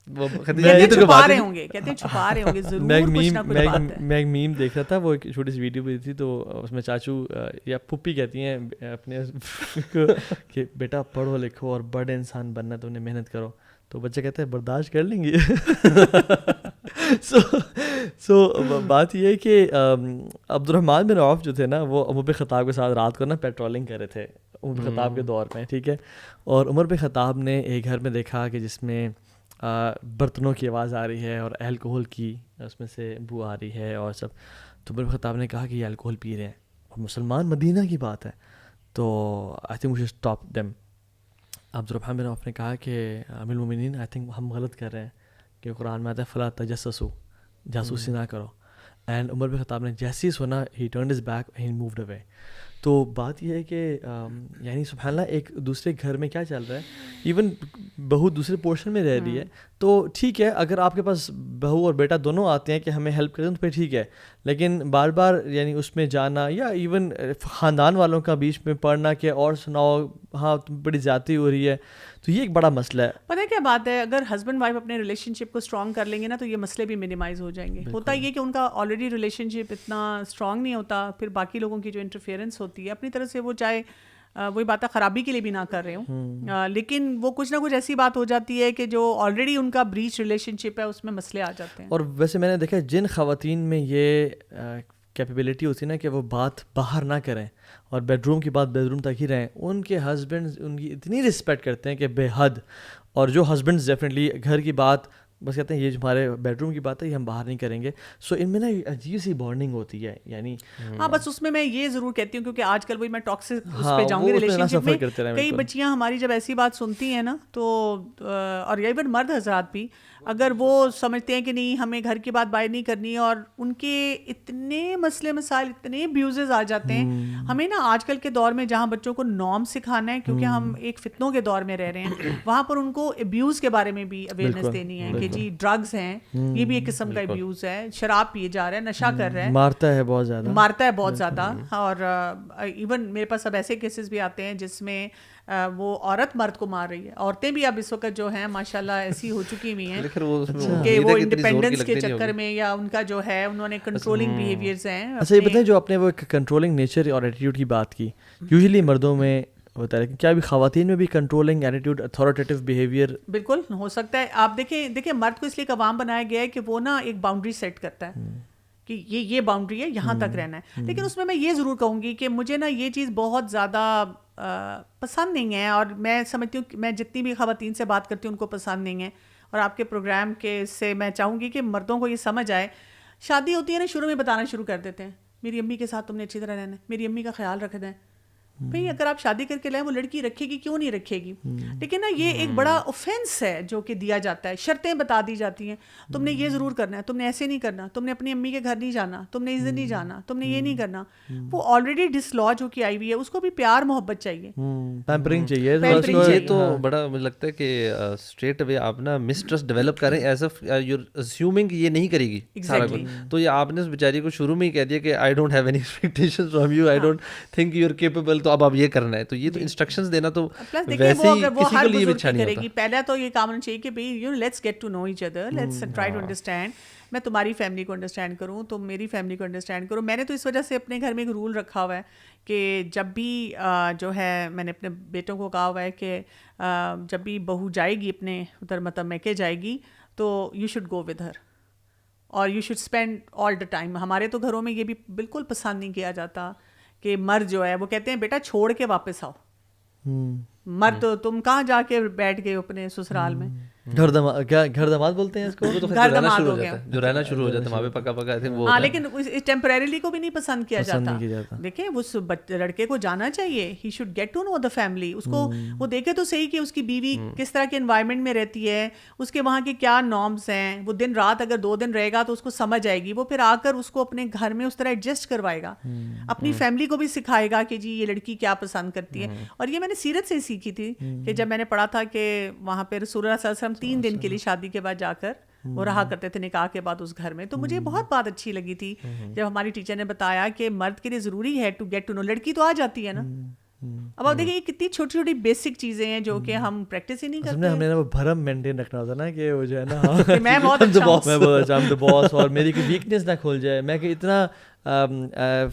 S2: چھپا رہے ہوں گے, کہتے ہیں چھپا رہے ہوں گے ضرور کچھ نہ کچھ بات ہے.
S1: میں ایک میم دیکھ رہا تھا, وہ ایک چھوٹی سی ویڈیو بھی تھی, تو اس میں چاچو یا پھپھی کہتی ہیں اپنے کہ بیٹا پڑھو لکھو اور بڑے انسان بننا, تو انہیں محنت کرو. تو بچے کہتے ہیں برداشت کر لیں گے. سو بات یہ ہے کہ عبد الرحمن بن عوف جو تھے نا, وہ عمر بن خطاب کے ساتھ رات کو نا پیٹرولنگ کر رہے تھے عمر بن خطاب کے دور میں, ٹھیک ہے. اور عمر بن خطاب نے ایک گھر میں دیکھا کہ جس میں برتنوں کی آواز آ رہی ہے اور الکحل کی اس میں سے بو آ رہی ہے اور سب. تو عمر بن خطاب نے کہا کہ یہ الکحل پی رہے ہیں اور مسلمان, مدینہ کی بات ہے, تو I think we should stop them. Abdur Rahman بن عوف نے کہا کہ امیر المومنین آئی تھنک ہم غلط کر رہے ہیں, کہ قرآن میں آتا ہے فلا تجسسوا, جاسوسی نہ کرو. اینڈ عمر بن خطاب نے جیسے ہی سنا, ہی ٹرنڈ ہز بیک, ہی مووڈ اوے. تو بات یہ ہے کہ یعنی سبحان اللہ ایک دوسرے گھر میں کیا چل رہا ہے, ایون بہو دوسرے پورشن میں رہ رہی ہے, تو ٹھیک ہے اگر آپ کے پاس بہو اور بیٹا دونوں آتے ہیں کہ ہمیں ہیلپ کریں تو پھر ٹھیک ہے, لیکن بار بار یعنی اس میں جانا, یا ایون خاندان والوں کا بیچ میں پڑھنا کہ اور سناؤ ہاں تم بڑی زیادتی ہو رہی ہے, تو یہ ایک بڑا مسئلہ ہے.
S2: پتہ ہے کیا بات ہے, اگر ہسبینڈ وائف اپنے ریلیشن شپ کو اسٹرانگ کر لیں گے نا, تو یہ مسئلے بھی منیمائز ہو جائیں گے. ہوتا یہ کہ ان کا آلریڈی ریلیشن شپ اتنا اسٹرانگ نہیں ہوتا, پھر باقی لوگوں کی جو انٹرفیئرنس ہوتی ہے اپنی طرف سے, وہ چاہے وہی بات ہے خرابی کے لیے بھی نہ کر رہے ہوں, لیکن وہ کچھ نہ کچھ ایسی بات ہو جاتی ہے کہ جو آلریڈی ان کا بریچ ریلیشن شپ ہے اس میں مسئلے آ جاتے ہیں.
S1: اور ویسے میں نے دیکھا جن خواتین میں یہ کیپیبلٹی ہوتی ہے نا کہ وہ بات باہر نہ کریں اور بیڈ روم کی بات بیڈ روم تک ہی رہیں, ان کے ہسبینڈ ان کی اتنی رسپیکٹ کرتے ہیں کہ بے حد. اور جو ہسبینڈز ڈیفینیٹلی گھر کی بات بس کہتے ہیں یہ جو ہمارے بیڈ روم کی بات ہے یہ ہم باہر نہیں کریں گے. سو ان میں نا عجیب سی بانڈنگ ہوتی ہے یعنی.
S2: ہاں بس اس میں یہ ضرور کہتی ہوں, کیونکہ آج کل وہی میں ٹاکسک اس پہ جاؤں گی ریلیشن شپ میں, کئی بچیاں ہماری جب ایسی بات سنتی ہیں نا, تو اور ایون مرد حضرات بھی, اگر وہ سمجھتے ہیں کہ نہیں ہمیں گھر کی بات باہر نہیں کرنی, اور ان کے اتنے مسئلے مسائل, اتنے ابیوزز آ جاتے ہیں. ہمیں نا آج کل کے دور میں جہاں بچوں کو نارم سکھانا ہے, کیونکہ ہم ایک فتنوں کے دور میں رہ رہے ہیں, وہاں پر ان کو ابیوز کے بارے میں بھی اویئرنیس دینی ہے کہ جی ڈرگز ہیں, یہ بھی ایک قسم کا ابیوز ہے, شراب پیے جا رہا ہے, نشہ کر رہا ہے,
S1: مارتا ہے بہت زیادہ,
S2: مارتا ہے بہت زیادہ. اور ایون میرے پاس اب ایسے کیسز بھی آتے ہیں جس میں وہ عورت مرد کو مار رہی ہے. عورتیں بھی اب اس وقت جو ہیں ماشاءاللہ ایسی ہو چکی ہوئی ہیں کہ وہ انڈیپینڈنس کے چکر میں, یا ان کا جو ہے انہوں نے کنٹرولنگ بیہیویئرز ہیں.
S1: اچھا یہ بتائیں جو آپ نے وہ کنٹرولنگ نیچر اور ایٹیٹیوڈ کی بات کی, یوزلی مردوں میں ہوتا ہے, لیکن کیا بھی خواتین میں بھی کنٹرولنگ ایٹیٹیوڈ, اتھارٹیٹیو بیہیویئر؟
S2: بالکل ہو سکتا ہے. آپ دیکھیں مرد کو اس لیے قوام بنایا گیا ہے کہ وہ نا ایک باؤنڈری سیٹ کرتا ہے کہ یہ باؤنڈری ہے, یہاں تک رہنا ہے. لیکن اس میں یہ ضرور کہوں گی کہ مجھے نا یہ چیز بہت زیادہ پسند نہیں ہے, اور میں سمجھتی ہوں کہ میں جتنی بھی خواتین سے بات کرتی ہوں ان کو پسند نہیں ہے. اور آپ کے پروگرام کے سے میں چاہوں گی کہ مردوں کو یہ سمجھ آئے, شادی ہوتی ہے نا شروع میں بتانا شروع کر دیتے ہیں میری امی کے ساتھ تم نے اچھی طرح رہنا ہے, میری امی کا خیال رکھنا ہے. بھئی اگر آپ شادی کر کے لائیں, وہ لڑکی رکھے گی کیوں نہیں رکھے گی, لیکن نا یہ ایک بڑا اوفینس ہے جو کہ دیا جاتا ہے. شرطیں بتا دی جاتی ہیں, تم نے یہ ضرور کرنا ہے, تم نے ایسے نہیں کرنا, تم نے اپنی امی کے گھر نہیں جانا, تم نے اس دن نہیں جانا, تم نے یہ نہیں کرنا. وہ آلریڈی ڈسلوج ہو کے آئی ہوئی ہے, اس کو بھی پیار محبت چاہیے,
S1: پیمپرنگ چاہیے.
S3: یہ تو بڑا مجھے لگتا ہے کہ اسٹریٹ اوے آپ نا مسٹرسٹ ڈیولپ کریں, as if you are assuming یہ نہیں کرے گی سارا کچھ. تو یہ آپ نے اس بیچاری کو شروع میں ہی کہہ دیا کہ I don't have any expectations from you, I don't think you are capable, تو اب آپ یہ کرنا ہے. تو یہ تو انسٹرکشنز دینا تو ویسے ہی کسی کے لیے بھی اچھا نہیں ہوتا.
S2: پہلا تو یہ کام ہونا چاہیے کہ بھائی let's get to know each other, let's try to understand. میں تمہاری فیملی کو انڈرسٹینڈ کروں, تم میری فیملی کو انڈرسٹینڈ کرو. میں نے تو اس وجہ سے اپنے گھر میں ایک رول رکھا ہوا ہے کہ جب بھی جو ہے میں نے اپنے بیٹوں کو کہا ہوا ہے کہ جب بھی بہو جائے گی اپنے ادھر مطلب میکے جائے گی, تو you should go with her, اور you should spend all the time. ہمارے تو گھروں میں یہ بھی بالکل پسند نہیں کیا جاتا کہ مرد جو ہے وہ کہتے ہیں بیٹا چھوڑ کے واپس آؤ. مرد تم کہاں جا کے بیٹھ گئے اپنے سسرال میں,
S1: گھر دماد بولتے ہیں اس کو,
S2: گھر دماد ہو گیا,
S3: جو رہنا شروع ہو جاتا ہے وہاں پہ پکا پکا.
S2: ہاں لیکن ٹیمپریریلی کو بھی نہیں پسند کیا جاتا. دیکھیں اس لڑکے کو جانا چاہیے, he should get to know the family. اس کو وہ دیکھے تو صحیح کہ اس کی بیوی کس طرح کے انوائرمنٹ میں رہتی ہے, اس کے وہاں کے کیا نارمس ہیں. وہ دن رات اگر 2 دن رہے گا تو اس کو سمجھ آئے گی, وہ پھر آ کر اس کو اپنے گھر میں اس طرح ایڈجسٹ کروائے گا, اپنی فیملی کو بھی سکھائے گا کہ جی یہ لڑکی کیا پسند کرتی ہے. اور یہ میں نے سیرت سے سیکھی تھی کہ جب میں نے پڑھا تھا کہ وہاں پہ رسول اللہ صلی اللہ علیہ وسلم 3 دن کے لیے شادی کے بعد جا کر وہ رہا کرتے تھے نکاح کے بعد اس گھر میں. تو مجھے بہت بات اچھی لگی تھی جب ہماری ٹیچر نے بتایا کہ مرد کے لیے ضروری ہے ٹو گیٹ ٹو نو. لڑکی تو آ جاتی ہے نا, اب آپ دیکھیں یہ کتنی چھوٹی چھوٹی بیسک چیزیں ہیں جو کہ ہم پریکٹس ہی نہیں کرتے.
S1: ہمیں نا وہ بھرم مینٹین رکھنا ہوتا نا کہ وہ جو ہے نا
S2: میں بہت اچھا ہوں,
S1: میں بہت اچھا ہوں باس, اور میری کوئی ویکنیس نہ کھول جائے, میں کہ اتنا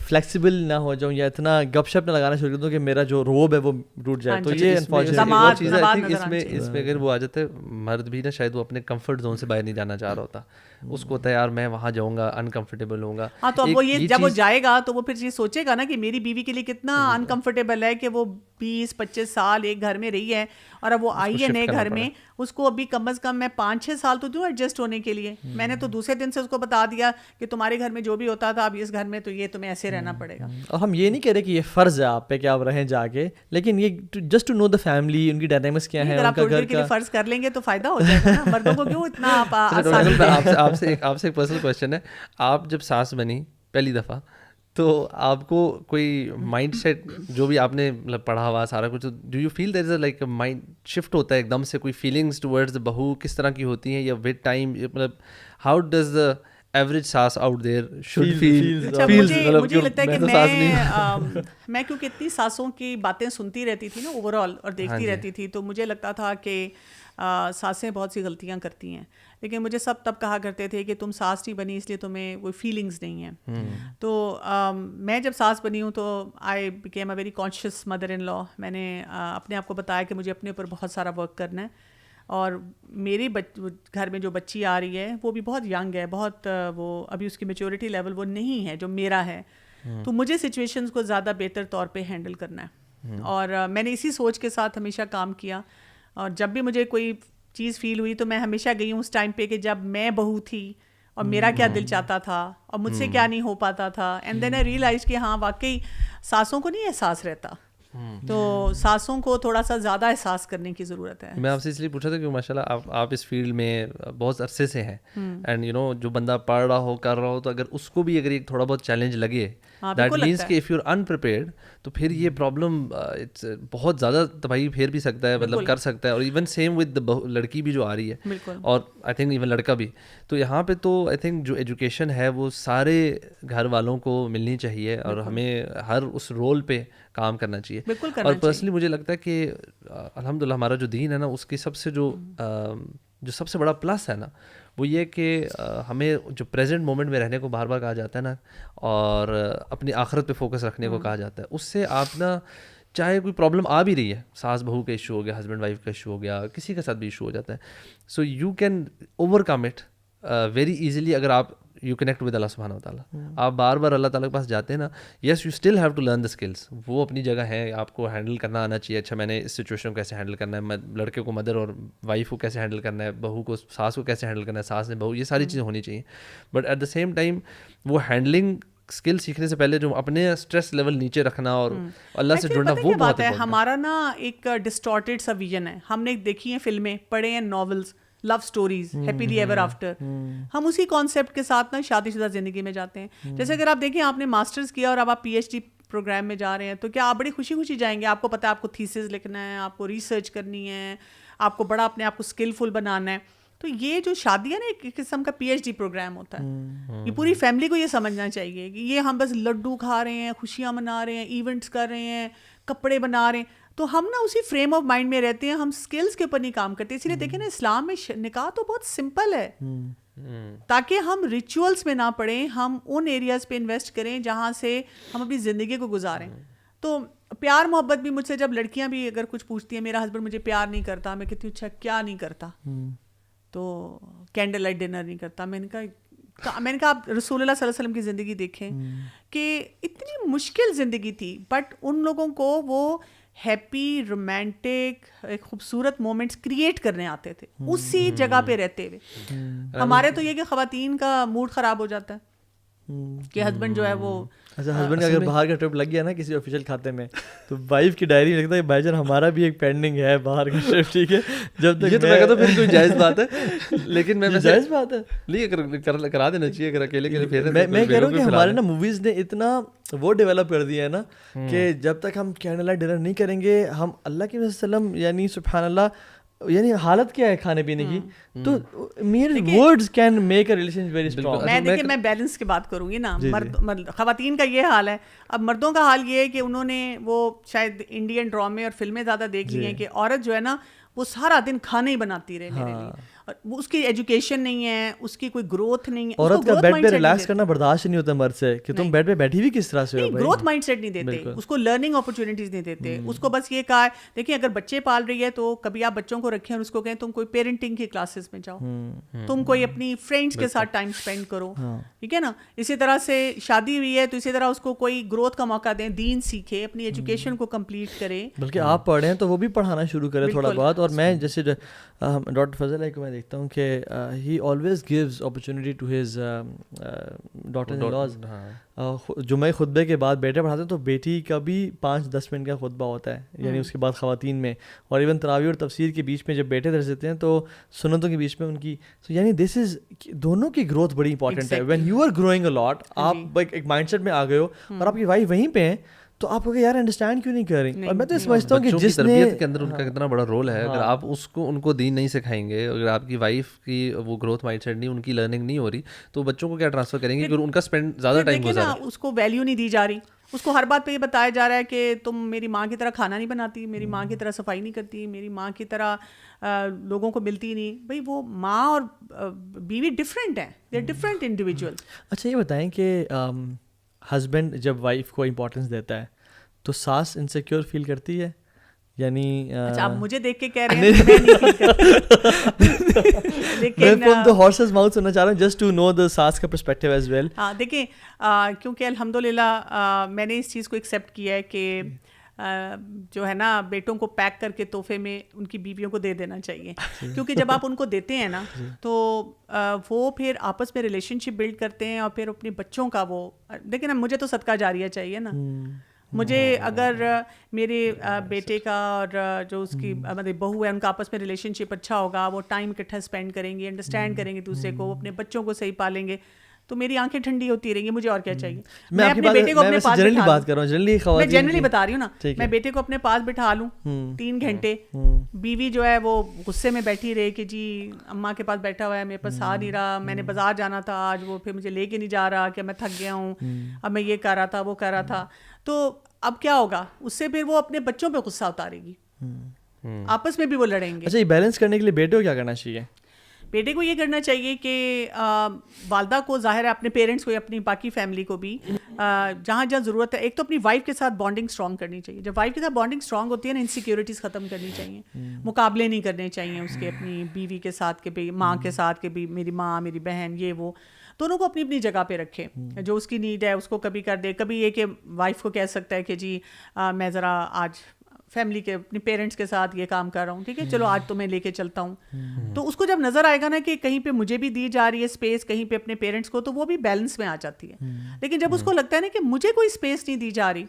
S1: فلیکسیبل نہ ہو جاؤں یا اتنا گپ شپ نہ لگانا شروع کر دوں کہ میرا جو روب ہے وہ ٹوٹ جائے. تو یہ
S3: انفارچونیٹلی چیز ہے اس میں اگر وہ آ جاتے مرد بھی نا شاید وہ اپنے کمفرٹ زون سے باہر نہیں جانا چاہ رہا ہوتا, اس کو ہوتا ہے یار میں وہاں جاؤں گا انکمفرٹیبل ہوں گا.
S2: ہاں تو اب وہ یہ جب وہ جائے گا تو وہ پھر یہ سوچے گا نا کہ میری بیوی کے لیے کتنا انکمفرٹیبل ہے کہ وہ 20-25 سال ایک گھر میں رہی ہے اور اب وہ آئی ہے نئے گھر میں, اس کو ابھی کم از کم میں 5-6 سال تو دوں ایڈجسٹ ہونے کے لیے. میں نے تو دوسرے دن سے اس کو بتا دیا کہ تمہارے گھر میں جو بھی ہوتا تھا اب اس گھر میں تو یہ تمہیں ایسے رہنا پڑے گا.
S1: اور ہم یہ نہیں کہہ رہے کہ یہ فرض ہے آپ پہ کہ آپ رہیں جا کے, لیکن یہ just to know the family, ان کی ڈائنامکس کیا ہے, ان کا گھر کا
S2: فرض کر لیں گے تو فائدہ ہو جائے گا نا. مردوں کو کیوں اتنا
S3: آپ سے ایک پرسنل کوشچن ہے, آپ جب سانس بنی پہلی دفعہ تو آپ کو کوئی مائنڈ سیٹ جو بھی آپ نے مطلب پڑھا ہوا سارا کچھ, do you feel there is a like mind shift ہوتا ہے ایک دم سے, کوئی فیلنگس ٹورڈز دا بہو کس طرح کی ہوتی ہیں, یا ود ٹائم مطلب ہاؤ ڈز دا ایوریج ساس آؤٹ دیر شوڈ فیل؟
S2: مجھے لگتا ہے کہ میں کیونکہ اتنی ساسوں کی باتیں سنتی رہتی تھی نا اوور آل اور دیکھتی رہتی تھی, تو مجھے لگتا تھا کہ ساسیں بہت سی غلطیاں کرتی ہیں, لیکن مجھے سب تب کہا کرتے تھے کہ تم ساس نہیں بنی اس لیے تمہیں کوئی فیلنگز نہیں ہیں. تو میں جب ساس بنی ہوں تو I became a very conscious mother in law. میں نے اپنے آپ کو بتایا کہ مجھے اپنے اوپر بہت سارا ورک کرنا ہے, اور میری گھر میں جو بچی آ رہی ہے وہ بھی بہت ینگ ہے, بہت وہ ابھی اس کی میچورٹی لیول وہ نہیں ہے جو میرا ہے, تو مجھے سچویشنز کو زیادہ بہتر طور پہ ہینڈل کرنا ہے. اور میں نے اسی سوچ کے ساتھ ہمیشہ کام کیا, اور جب بھی مجھے کوئی چیز فیل ہوئی تو میں ہمیشہ گئی ہوں اس ٹائم پہ کہ جب میں بہو تھی اور میرا کیا دل چاہتا تھا اور مجھ سے کیا نہیں ہو پاتا تھا. اینڈ دین آئی ریئلائز کہ ہاں واقعی ساسوں کو نہیں احساس رہتا, تو ساسوں کو تھوڑا سا زیادہ احساس کرنے کی ضرورت ہے.
S3: میں آپ سے اس لیے پوچھا تھا کہ ماشاء اللہ آپ اس فیلڈ میں بہت عرصے سے ہیں, اینڈ یو نو جو بندہ پڑھ رہا ہو کر رہا ہو تو اگر اس کو بھی اگر ایک تھوڑا بہت چیلنج لگے, دیٹ مینس کہ اف یو آر انپریپیئرڈ تو پھر یہ پرابلم بہت زیادہ تباہی پھیر بھی سکتا ہے, مطلب کر سکتا ہے. اور ایون سیم ود لڑکی بھی جو آ رہی ہے, اور آئی تھنک ایون لڑکا بھی. تو یہاں پہ تو آئی تھنک جو ایجوکیشن ہے وہ سارے گھر والوں کو ملنی چاہیے, اور ہمیں ہر اس رول پہ کام کرنا چاہیے. اور پرسنلی مجھے لگتا ہے کہ الحمد للہ ہمارا جو دین ہے نا, اس کی سب سے جو سب سے بڑا پلس ہے نا, وہ یہ کہ ہمیں جو پریزنٹ مومنٹ میں رہنے کو بار بار کہا جاتا ہے نا, اور اپنی آخرت پہ فوکس رکھنے کو کہا جاتا ہے. اس سے آپ نا چاہے کوئی پرابلم آ بھی رہی ہے, ساس بہو کا ایشو ہو گیا, ہسبینڈ وائف کا ایشو ہو گیا, کسی کے ساتھ بھی ایشو ہو جاتا ہے, so you can over come it very easily اگر آپ یو کنیکٹ ود اللہ سبحانہ و تعالیٰ. آپ بار بار اللہ تعالیٰ کے پاس جاتے ہیں نا, yes you still have to learn the skills, وہ اپنی جگہ ہے, آپ کو ہینڈل کرنا آنا چاہیے. اچھا میں نے اس سچویشن کو کیسے ہینڈل کرنا ہے, لڑکے کو مدر اور وائف کو کیسے ہینڈل کرنا ہے, بہو کو ساس کو کیسے ہینڈل کرنا ہے, ساس نے بہو, یہ ساری چیزیں ہونی چاہیے. But at the same time وہ ہینڈلنگ اسکل سیکھنے سے پہلے جو اپنے اسٹریس لیول نیچے رکھنا اور اللہ سے جڑنا, وہ بات ہے.
S2: ہمارا نا ایک ڈسٹارٹیڈ سا ویژن ہے, ہم نے دیکھی ہیں فلمیں, پڑھے ہیں novels, love stories, happily ever after, ہم اسی کانسیپٹ کے ساتھ نا شادی شدہ زندگی میں جاتے ہیں. جیسے اگر آپ دیکھیں آپ نے ماسٹرز کیا اور اب آپ PhD پروگرام میں جا رہے ہیں, تو کیا آپ بڑی خوشی خوشی جائیں گے؟ آپ کو پتہ ہے آپ کو تھیسز لکھنا ہے, آپ کو ریسرچ کرنی ہے, آپ کو بڑا اپنے آپ کو اسکلفل بنانا ہے. تو یہ جو شادی ہے نا ایک قسم کا PhD پروگرام ہوتا ہے. یہ پوری فیملی کو یہ سمجھنا چاہیے کہ یہ ہم بس لڈو کھا رہے ہیں, خوشیاں منا رہے ہیں, ایونٹس کر رہے ہیں, کپڑے بنا رہے ہیں, تو ہم نا اسی فریم آف مائنڈ میں رہتے ہیں, ہم اسکلس کے اوپر نہیں کام کرتے. اسی لیے دیکھیں نا اسلام میں نکاح تو بہت سمپل ہے, تاکہ ہم ریچولس میں نہ پڑیں, ہم ان ایریاز پہ انویسٹ کریں جہاں سے ہم اپنی زندگی کو گزاریں. تو پیار محبت بھی مجھ سے جب لڑکیاں بھی اگر کچھ پوچھتی ہیں, میرا ہسبینڈ مجھے پیار نہیں کرتا, میں کہتی ہوں اچھا کیا نہیں کرتا, تو کینڈل لائٹ ڈنر نہیں کرتا. میں نے کہا آپ رسول اللہ صلی اللہ علیہ وسلم کی زندگی دیکھیں کہ اتنی مشکل زندگی تھی, بٹ ان لوگوں کو وہ ہیپی رومانٹک خوبصورت مومنٹس کریٹ کرنے آتے تھے اسی جگہ پہ رہتے ہوئے. ہمارے تو یہ کہ خواتین کا موڈ خراب ہو جاتا ہے کہ ہسبینڈ جو ہے وہ,
S1: اچھا ہسبینڈ کا اگر باہر کا ٹرپ لگ گیا نا کسی آفیشیل کھاتے میں, تو وائف کی ڈائری میں لکھتا ہے بھائی جان ہمارا بھی ایک پینڈنگ ہے باہر کا ٹرپ, ٹھیک ہے, جب تک
S3: یہ تو میں کہتا ہوں پھر کوئی جائز بات ہے, لیکن میں
S1: جائز بات ہے
S3: نہیں کرا دینا چاہیے اگر اکیلے کے لیے.
S1: میں کہہ رہا ہوں کہ ہمارے نا موویز نے اتنا وہ ڈیولپ کر دیا ہے نا کہ جب تک ہم کینڈل لائٹ ڈنر نہیں کریں گے, ہم اللہ کے وسلم یعنی سبحان اللہ یعنی حالت کیا ہے کھانے پینے کی, تو میرے words can make a relation very strong.
S2: میں دیکھیں میں بیلنس کی بات کروں گی نا, خواتین کا یہ حال ہے. اب مردوں کا حال یہ ہے کہ انہوں نے وہ شاید انڈین ڈرامے اور فلمیں زیادہ دیکھ لی ہیں کہ عورت جو ہے نا وہ سارا دن کھانا ہی بناتی رہے میرے لیے, اور اس کی ایجوکیشن نہیں ہے, اس کی کوئی گروتھ نہیں ہے.
S1: عورت کا بیڈ پہ ریلیکس کرنا برداشت نہیں ہوتا مرد سے, کہ تم بیڈ پہ بیٹھی ہوئی کس طرح سے ہو.
S2: گروتھ مائنڈ سیٹ نہیں دیتے اس کو, لرننگ اپرچونیٹیز نہیں دیتے اس کو. بس یہ کہا ہے دیکھیں اگر بچے پال رہی ہے تو کبھی آپ بچوں کو رکھیں اور اس کو کہیں تم کوئی پیرنٹنگ کی کلاسز میں جاؤ, تم کوئی اپنی فرینڈس کے ساتھ ٹائم اسپینڈ کرو, ٹھیک ہے نا. اسی طرح سے شادی ہوئی ہے تو اسی طرح اس کو کوئی گروتھ کا موقع دیں, دین سیکھے, اپنی ایجوکیشن کو کمپلیٹ کرے.
S1: بلکہ آپ پڑھیں تو وہ بھی پڑھانا شروع کرے تھوڑا بہت. اور میں جیسے ڈاکٹر فضل ہے کو میں دیکھتا ہوں کہ he always gives opportunity to his daughters-in-laws. جمعہ خطبے کے بعد بیٹے پڑھاتے ہیں تو بیٹی کا بھی 5-10 منٹ کا خطبہ ہوتا ہے, یعنی اس کے بعد خواتین میں, اور ایون تراویح اور تفسیر کے بیچ میں جب بیٹے درس دیتے ہیں تو سنتوں کے بیچ میں ان کی, یعنی دس از دونوں کی گروتھ بڑی امپورٹنٹ ہے. وین یو آر گروئنگ اے لاٹ, آپ ایک مائنڈ سیٹ میں آ گئے ہو اور آپ کی وائف وہیں پہ ہیں, تو آپ کو یار انڈرسٹینڈ کیوں نہیں کر رہی. اور میں تو یہ سمجھتا ہوں کہ جس
S3: تربیت کے اندر ان کا کتنا بڑا رول ہے. اگر آپ اس کو ان کو دین نہیں سکھائیں گے, اگر آپ کی وائف کی وہ گروتھ مائنڈ سیٹ نہیں, ان کی لرننگ نہیں ہو رہی, تو بچوں کو کیا ٹرانسفر کریں گے, کیونکہ ان کا اسپینڈ زیادہ ٹائم گزارا.
S2: اس کو ویلیو نہیں دی جا رہی, اس کو ہر بات پہ یہ بتایا جا رہا ہے کہ تم میری ماں کی طرح کھانا نہیں بناتی, میری ماں کی طرح صفائی نہیں کرتی, میری ماں کی طرح لوگوں کو ملتی نہیں. بھائی وہ ماں اور بیوی ڈفرینٹ ہیں, دے آر ڈفرینٹ انڈیویجول.
S1: اچھا یہ بتائیں کہ ہسبینڈ جب وائف کو امپورٹنس دیتا ہے تو ساس انسیکیور فیل کرتی ہے, یعنی
S2: اچھا آپ مجھے دیکھ کے کہہ رہے ہیں میں نہیں فیل کرتی,
S1: میں فرام دی ہارسز ماؤتھ سننا چاہ رہا ہوں جسٹ ٹو نو دی ساس کا پرسپیکٹیو ایز ویل.
S2: ہاں دیکھیں کیونکہ الحمدللہ میں نے اس چیز کو ایکسیپٹ کیا ہے کہ جو ہے نا بیٹوں کو پیک کر کے تحفے میں ان کی بیویوں کو دے دینا چاہیے, کیونکہ جب آپ ان کو دیتے ہیں نا تو وہ پھر آپس میں ریلیشن شپ بلڈ کرتے ہیں, اور پھر اپنے بچوں کا وہ دیکھیں نا, مجھے تو صدقہ جاریہ چاہیے نا. مجھے اگر میرے بیٹے کا اور جو اس کی مطلب بہو ہے ان کا آپس میں ریلیشن شپ اچھا ہوگا, وہ ٹائم اکٹھا اسپینڈ کریں گے, انڈرسٹینڈ کریں گے دوسرے کو, اپنے بچوں کو صحیح پالیں گے, تو میری آنکھیں ٹھنڈی ہوتی رہیں گی. مجھے اور کیا چاہیے. میں اپنے بیٹے کو اپنے پاس
S1: بات کر رہا ہوں,
S2: میں جنرلی بتا رہی ہوں نا, میں بیٹے کو اپنے پاس بٹھا لوں 3 گھنٹے, بیوی جو ہے وہ غصے میں بیٹھی رہے کہ جی اماں کے پاس بیٹھا ہوا ہے, میرے پاس آ نہیں رہا, میں نے بازار جانا تھا آج, وہ پھر مجھے لے کے نہیں جا رہا, کہ میں تھک گیا ہوں, اب میں یہ کر رہا تھا وہ کر رہا تھا. تو اب کیا ہوگا, اس سے پھر وہ اپنے بچوں پہ غصہ اتارے گی, آپس میں بھی وہ لڑیں گے.
S1: اچھا یہ بیلنس کرنے کے لیے بیٹے کو کیا کرنا چاہیے؟
S2: بیٹے کو یہ کرنا چاہیے کہ والدہ کو, ظاہر ہے اپنے پیرنٹس کو یا اپنی باقی فیملی کو بھی جہاں جہاں ضرورت ہے, ایک تو اپنی وائف کے ساتھ بانڈنگ اسٹرانگ کرنی چاہیے. جب وائف کے ساتھ بانڈنگ اسٹرانگ ہوتی ہے نا, انسیکیورٹیز ختم کرنی چاہیے, مقابلے نہیں کرنے چاہیے اس کے اپنی بیوی کے ساتھ, کہ بھائی ماں کے ساتھ کہ بھی میری ماں میری بہن یہ وہ, دونوں کو اپنی اپنی جگہ پہ رکھے. جو اس کی نیڈ ہے اس کو کبھی کر دے, کبھی یہ کہ وائف کو کہہ سکتا ہے کہ جی میں ذرا آج فیملی کے اپنے پیرنٹس کے ساتھ یہ کام کر رہا ہوں, ٹھیک ہے چلو آج تو میں لے کے چلتا ہوں. تو اس کو جب نظر آئے گا نا کہ کہیں پہ مجھے بھی دی جا رہی ہے اسپیس, کہیں پہ اپنے پیرنٹس کو, تو وہ بھی بیلنس میں آ جاتی ہے. لیکن جب اس کو لگتا ہے نا کہ مجھے کوئی اسپیس نہیں دی جا رہی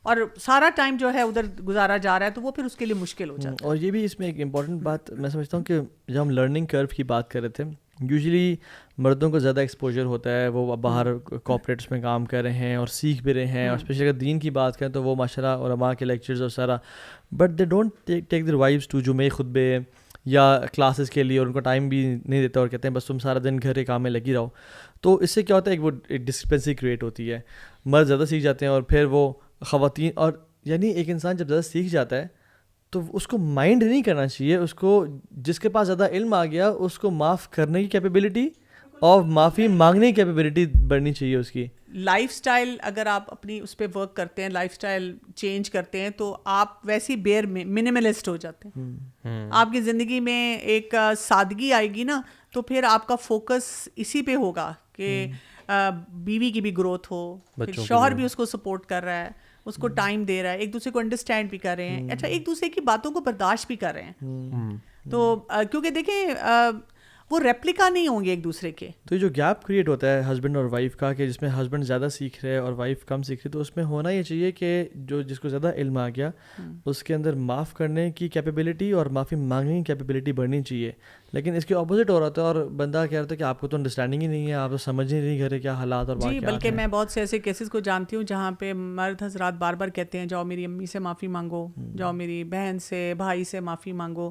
S2: اور سارا ٹائم جو ہے ادھر گزارا جا رہا ہے, تو وہ پھر اس کے لیے مشکل ہو جاتا ہے.
S1: اور یہ بھی اس میں ایک امپورٹنٹ بات میں سمجھتا ہوں کہ جب ہم لرننگ کرو کی بات کر رہے تھے, یوزلی مردوں کو زیادہ ایکسپوجر ہوتا ہے, وہ باہر کارپوریٹس میں کام کر رہے ہیں اور سیکھ بھی رہے ہیں, اور اسپیشلی اگر دین کی بات کریں تو وہ ماشاءاللہ علماء کے لیکچرز اور سارا, but they don't take their wives to جمعے خطبے یا کلاسز کے لیے, اور ان کو ٹائم بھی نہیں دیتا, اور کہتے ہیں بس تم سارا دن گھر کے کام میں لگی رہو. تو اس سے کیا ہوتا ہے, ایک ڈسکرپنسی کریٹ ہوتی ہے, مرد زیادہ سیکھ جاتے ہیں اور پھر وہ خواتین, اور یعنی ایک انسان جب زیادہ سیکھ جاتا ہے تو اس کو مائنڈ نہیں کرنا چاہیے, اس کو جس کے پاس زیادہ علم آ گیا اس کو معاف کرنے کی کیپیبلٹی اور معافی مانگنے کی کیپیبلٹی بڑھنی چاہیے اس کی.
S2: لائف سٹائل اگر آپ اپنی اس پہ ورک کرتے ہیں, لائف سٹائل چینج کرتے ہیں, تو آپ ویسی بیر میں منیملسٹ ہو جاتے ہیں. آپ کی زندگی میں ایک سادگی آئے گی نا, تو پھر آپ کا فوکس اسی پہ ہوگا کہ بیوی کی بھی گروتھ ہو, شوہر بھی اس کو سپورٹ کر رہا ہے, اس کو ٹائم دے رہا ہے, ایک دوسرے کو انڈرسٹینڈ بھی کر رہے ہیں, اچھا ایک دوسرے کی باتوں کو برداشت بھی کر رہے ہیں. تو کیونکہ دیکھیں وہ ریپلیکا نہیں ہوں گے ایک دوسرے کے.
S1: تو یہ جو گیپ کریٹ ہوتا ہے ہسبینڈ اور وائف کا, کہ جس میں ہسبینڈ زیادہ سیکھ رہے اور وائف کم سیکھ رہی, تو اس میں ہونا یہ چاہیے کہ جس کو زیادہ علم آ گیا اس کے اندر معاف کرنے کی کیپیبلٹی اور معافی مانگنے کی کیپیبلٹی بڑھنی چاہیے. لیکن اس کے اپوزٹ ہو رہا تھا, اور بندہ کہہ رہا تھا کہ آپ کو تو انڈرسٹینڈنگ ہی نہیں ہے, آپ تو سمجھ ہی نہیں گھر کیا حالات اور
S2: جی. بلکہ میں بہت سے ایسے کیسز کو جانتی ہوں جہاں پہ مرد حضرات بار بار کہتے ہیں جاؤ میری امی سے معافی مانگو, جاؤ میری بہن سے بھائی سے معافی مانگو,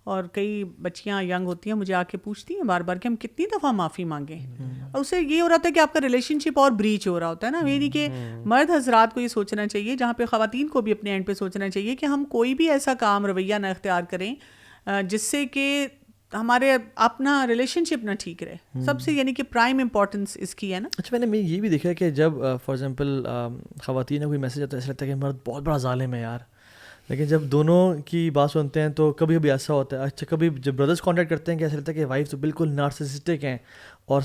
S2: اور کئی بچیاں ینگ ہوتی ہیں مجھے آ کے پوچھتی ہیں بار بار کہ ہم کتنی دفعہ معافی مانگیں, اور اس سے یہ ہو رہا ہوتا ہے کہ آپ کا ریلیشن شپ اور بریچ ہو رہا ہوتا ہے نا. میری کہ مرد حضرات کو یہ سوچنا چاہیے, جہاں پہ خواتین کو بھی اپنے اینڈ پہ سوچنا چاہیے کہ ہم کوئی بھی ایسا کام رویہ نہ اختیار کریں جس سے کہ ہمارے اپنا ریلیشن شپ نہ ٹھیک رہے. سب سے یعنی کہ پرائم امپورٹنس اس کی ہے نا.
S1: اچھا میں نے یہ بھی دیکھا ہے کہ جب فار ایگزامپل خواتین کا کوئی میسج آتا ہے ایسا لگتا ہے کہ مرد بہت بڑا ظالم ہے یار, لیکن جب دونوں کی بات سنتے ہیں تو کبھی کبھی ایسا ہوتا ہے. اچھا کبھی جب بردرس کانٹیکٹ کرتے ہیں کہ ایسا لگتا ہے کہ وائف تو بالکل نارسسسٹک ہیں اور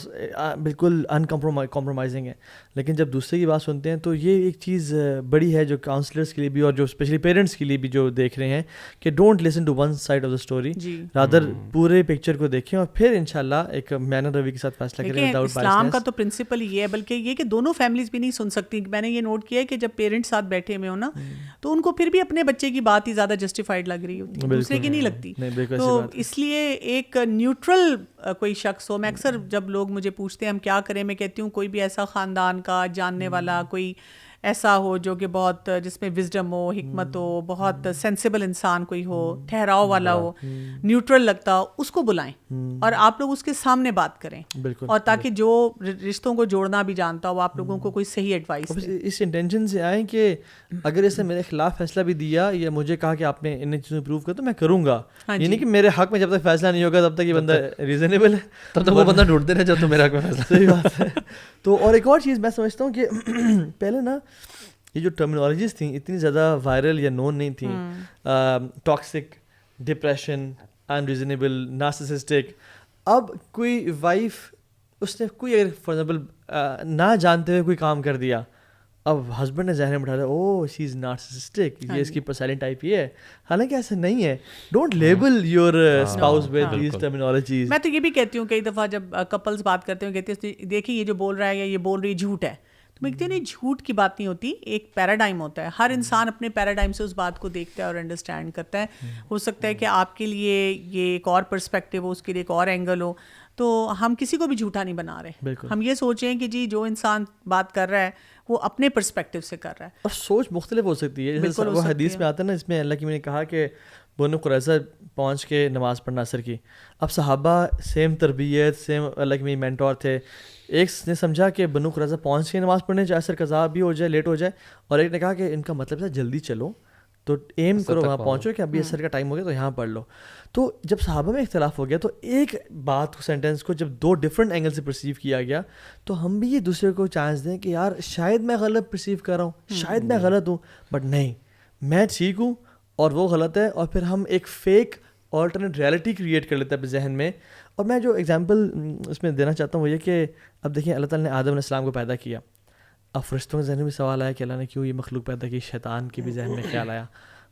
S1: بالکل ان کمپرومائزنگ ہے, لیکن جب دوسرے کی بات سنتے ہیں تو یہ ایک چیز بڑی ہے جو کاؤنسلرس کے لیے بھی اور جو اسپیشلی پیرنٹس کے لیے بھی جو دیکھ رہے ہیں کہ don't listen to one side of the story, rather پورے پکچر کو دیکھیں اور پھر انشاءاللہ ایک مینر روی کے ساتھ فیصلہ کریں.
S2: اسلام کا تو پرنسپل یہ ہے, بلکہ یہ کہ دونوں فیملیز بھی نہیں سن سکتی. میں نے یہ نوٹ کیا ہے کہ جب پیرنٹس ساتھ بیٹھے ہوئے ہوں نا تو ان کو پھر بھی اپنے بچے کی بات ہی زیادہ جسٹیفائڈ لگ رہی ہوتی ہے, دوسرے کی نہیں لگتی. تو اس لیے ایک نیوٹرل کوئی شخص ہو. میں اکثر جب لوگ مجھے پوچھتے ہیں ہم کیا کریں, میں کہتی ہوں کوئی بھی ایسا خاندان کا جاننے والا کوئی ایسا ہو جو کہ بہت جس میں وزڈم ہو, حکمت ہو, بہت سینسیبل انسان کوئی ہو, ٹھہراؤ والا ہو, نیوٹرل لگتا ہو, اس کو بلائیں اور آپ لوگ اس کے سامنے بات کریں, اور تاکہ جو رشتوں کو جوڑنا بھی جانتا ہو آپ لوگوں کو کوئی صحیح ایڈوائس دے.
S1: اس انٹینشن سے آئیں کہ اگر اس نے میرے خلاف فیصلہ بھی دیا یا مجھے کہا کہ آپ نے ان چیزوں پروو کر تو میں کروں گا, یعنی کہ میرے حق میں جب تک فیصلہ نہیں ہوگا تب تک یہ بندہ ریزنیبل ہے,
S3: تب تک وہ بندہ ڈھونڈتے رہے جب تو میرا حق میں فیصلہ.
S1: صحیح بات ہے. تو اور ایک اور چیز میں سمجھتا ہوں کہ پہلے نا یہ جو ٹرمینالوجیز تھیں اتنی زیادہ وائرل یا نون نہیں تھیں, ٹاکسک, ڈپریشن, انریزنیبل, نارسسسٹک. اب کوئی وائف اس نے کوئی اگر فار ایگزامپل نہ جانتے ہوئے کوئی کام کر دیا, اب ہسبینڈ نے ذہن میں بٹھا دیا او شی از نارسسسٹک, یہ اس کی پرسنالٹی ٹائپ یہ ہے, حالانکہ ایسا نہیں ہے. Don't label your spouse with these terminologies.
S2: میں تو یہ بھی کہتی ہوں کئی دفعہ جب کپلز بات کرتے ہیں کہتے ہیں دیکھیں یہ جو بول رہا ہے یا یہ بول رہی ہے جھوٹ ہے, تو میں کہتی ہوں نہیں جھوٹ کی بات نہیں ہوتی, ایک پیراڈائم ہوتا ہے. ہر انسان اپنے پیراڈائم سے اس بات کو دیکھتا ہے اور انڈرسٹینڈ کرتا ہے. ہو سکتا ہے کہ آپ کے لیے یہ ایک اور پرسپیکٹیو ہو, اس کے لیے ایک اور اینگل ہو. تو ہم کسی کو بھی جھوٹا نہیں بنا رہے, ہم یہ سوچیں کہ جی جو انسان بات کر رہا ہے وہ اپنے پرسپیکٹیو سے کر رہا ہے,
S1: اور سوچ مختلف ہو سکتی ہے. جیسے وہ حدیث میں آتا ہے نا, اس میں اللہ کی میں نے کہا کہ بنو قریظہ پہنچ کے نماز پڑھنا عصر کی. اب صحابہ سیم تربیت, سیم اللہ کے مینٹور تھے. ایک نے سمجھا کہ بنو قریظہ پہنچ کے نماز پڑھنے, چاہے عصر قضا بھی ہو جائے, لیٹ ہو جائے, اور ایک نے کہا کہ ان کا مطلب ہے جلدی چلو, تو ایم کرو وہاں پہنچو کہ ابھی عصر کا ٹائم ہو گیا تو یہاں پڑھ لو. تو جب صحابہ میں اختلاف ہو گیا تو ایک بات کو, سینٹینس کو جب دو ڈفرینٹ اینگل سے پرسیو کیا گیا, تو ہم بھی یہ دوسرے کو چانس دیں کہ یار شاید میں غلط پرسیو کر رہا ہوں, شاید میں غلط ہوں, بٹ نہیں میں ٹھیک ہوں اور وہ غلط ہے. اور پھر ہم ایک فیک آلٹرنیٹ ریالٹی کریٹ کر لیتے ہیں اپنے ذہن میں. اور میں جو ایگزامپل اس میں دینا چاہتا ہوں وہ یہ کہ اب دیکھیں اللہ تعالیٰ نے آدم علیہ السلام کو پیدا کیا. اب فرشتوں کے ذہن میں بھی سوال آیا کہ اللہ نے کیوں یہ مخلوق پیدا کی, شیطان کے بھی ذہن میں خیال آیا.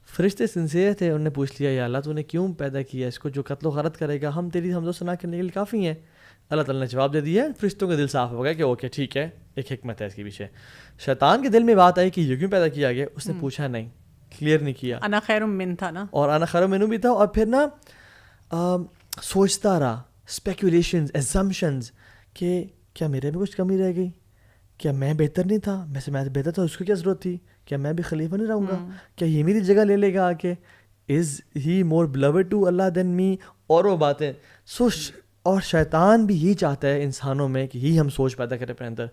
S1: فرشتے سنسیئر تھے, انہوں نے پوچھ لیا یا اللہ تو نے کیوں پیدا کیا اس کو, جو قتل و غارت کرے گا ہم تیری حمد و ثنا کرنے کے لیے کافی ہیں. اللہ تعالیٰ نے جواب دے دیا, فرشتوں کا دل صاف ہو گیا کہ اوکے ٹھیک ہے, ایک حکمت ہے اس کے پیچھے. شیطان کے دل میں بات آئی کہ یہ کیوں پیدا کیا گیا, اس نے پوچھا نہیں, کلیئر نہیں کیا.
S2: انا خیر من تھا نا,
S1: اور انا خیر منہ بھی تھا. اور پھر نا سوچتا رہا, اسپیکولیشنز, ایزمپشنز کہ کیا میرے میں کچھ کمی رہ گئی, کیا میں بہتر نہیں تھا, میں بہتر تھا, اس کو کیا ضرورت تھی, کیا میں بھی خلیفہ نہیں رہوں گا, کیا یہ میری جگہ لے لے گا آ کے, از ہی مور بلوڈ ٹو اللہ دین می, اور وہ باتیں. اور شیطان بھی یہی چاہتا ہے انسانوں میں کہ یہی ہم سوچ پیدا کریں اپنے اندر.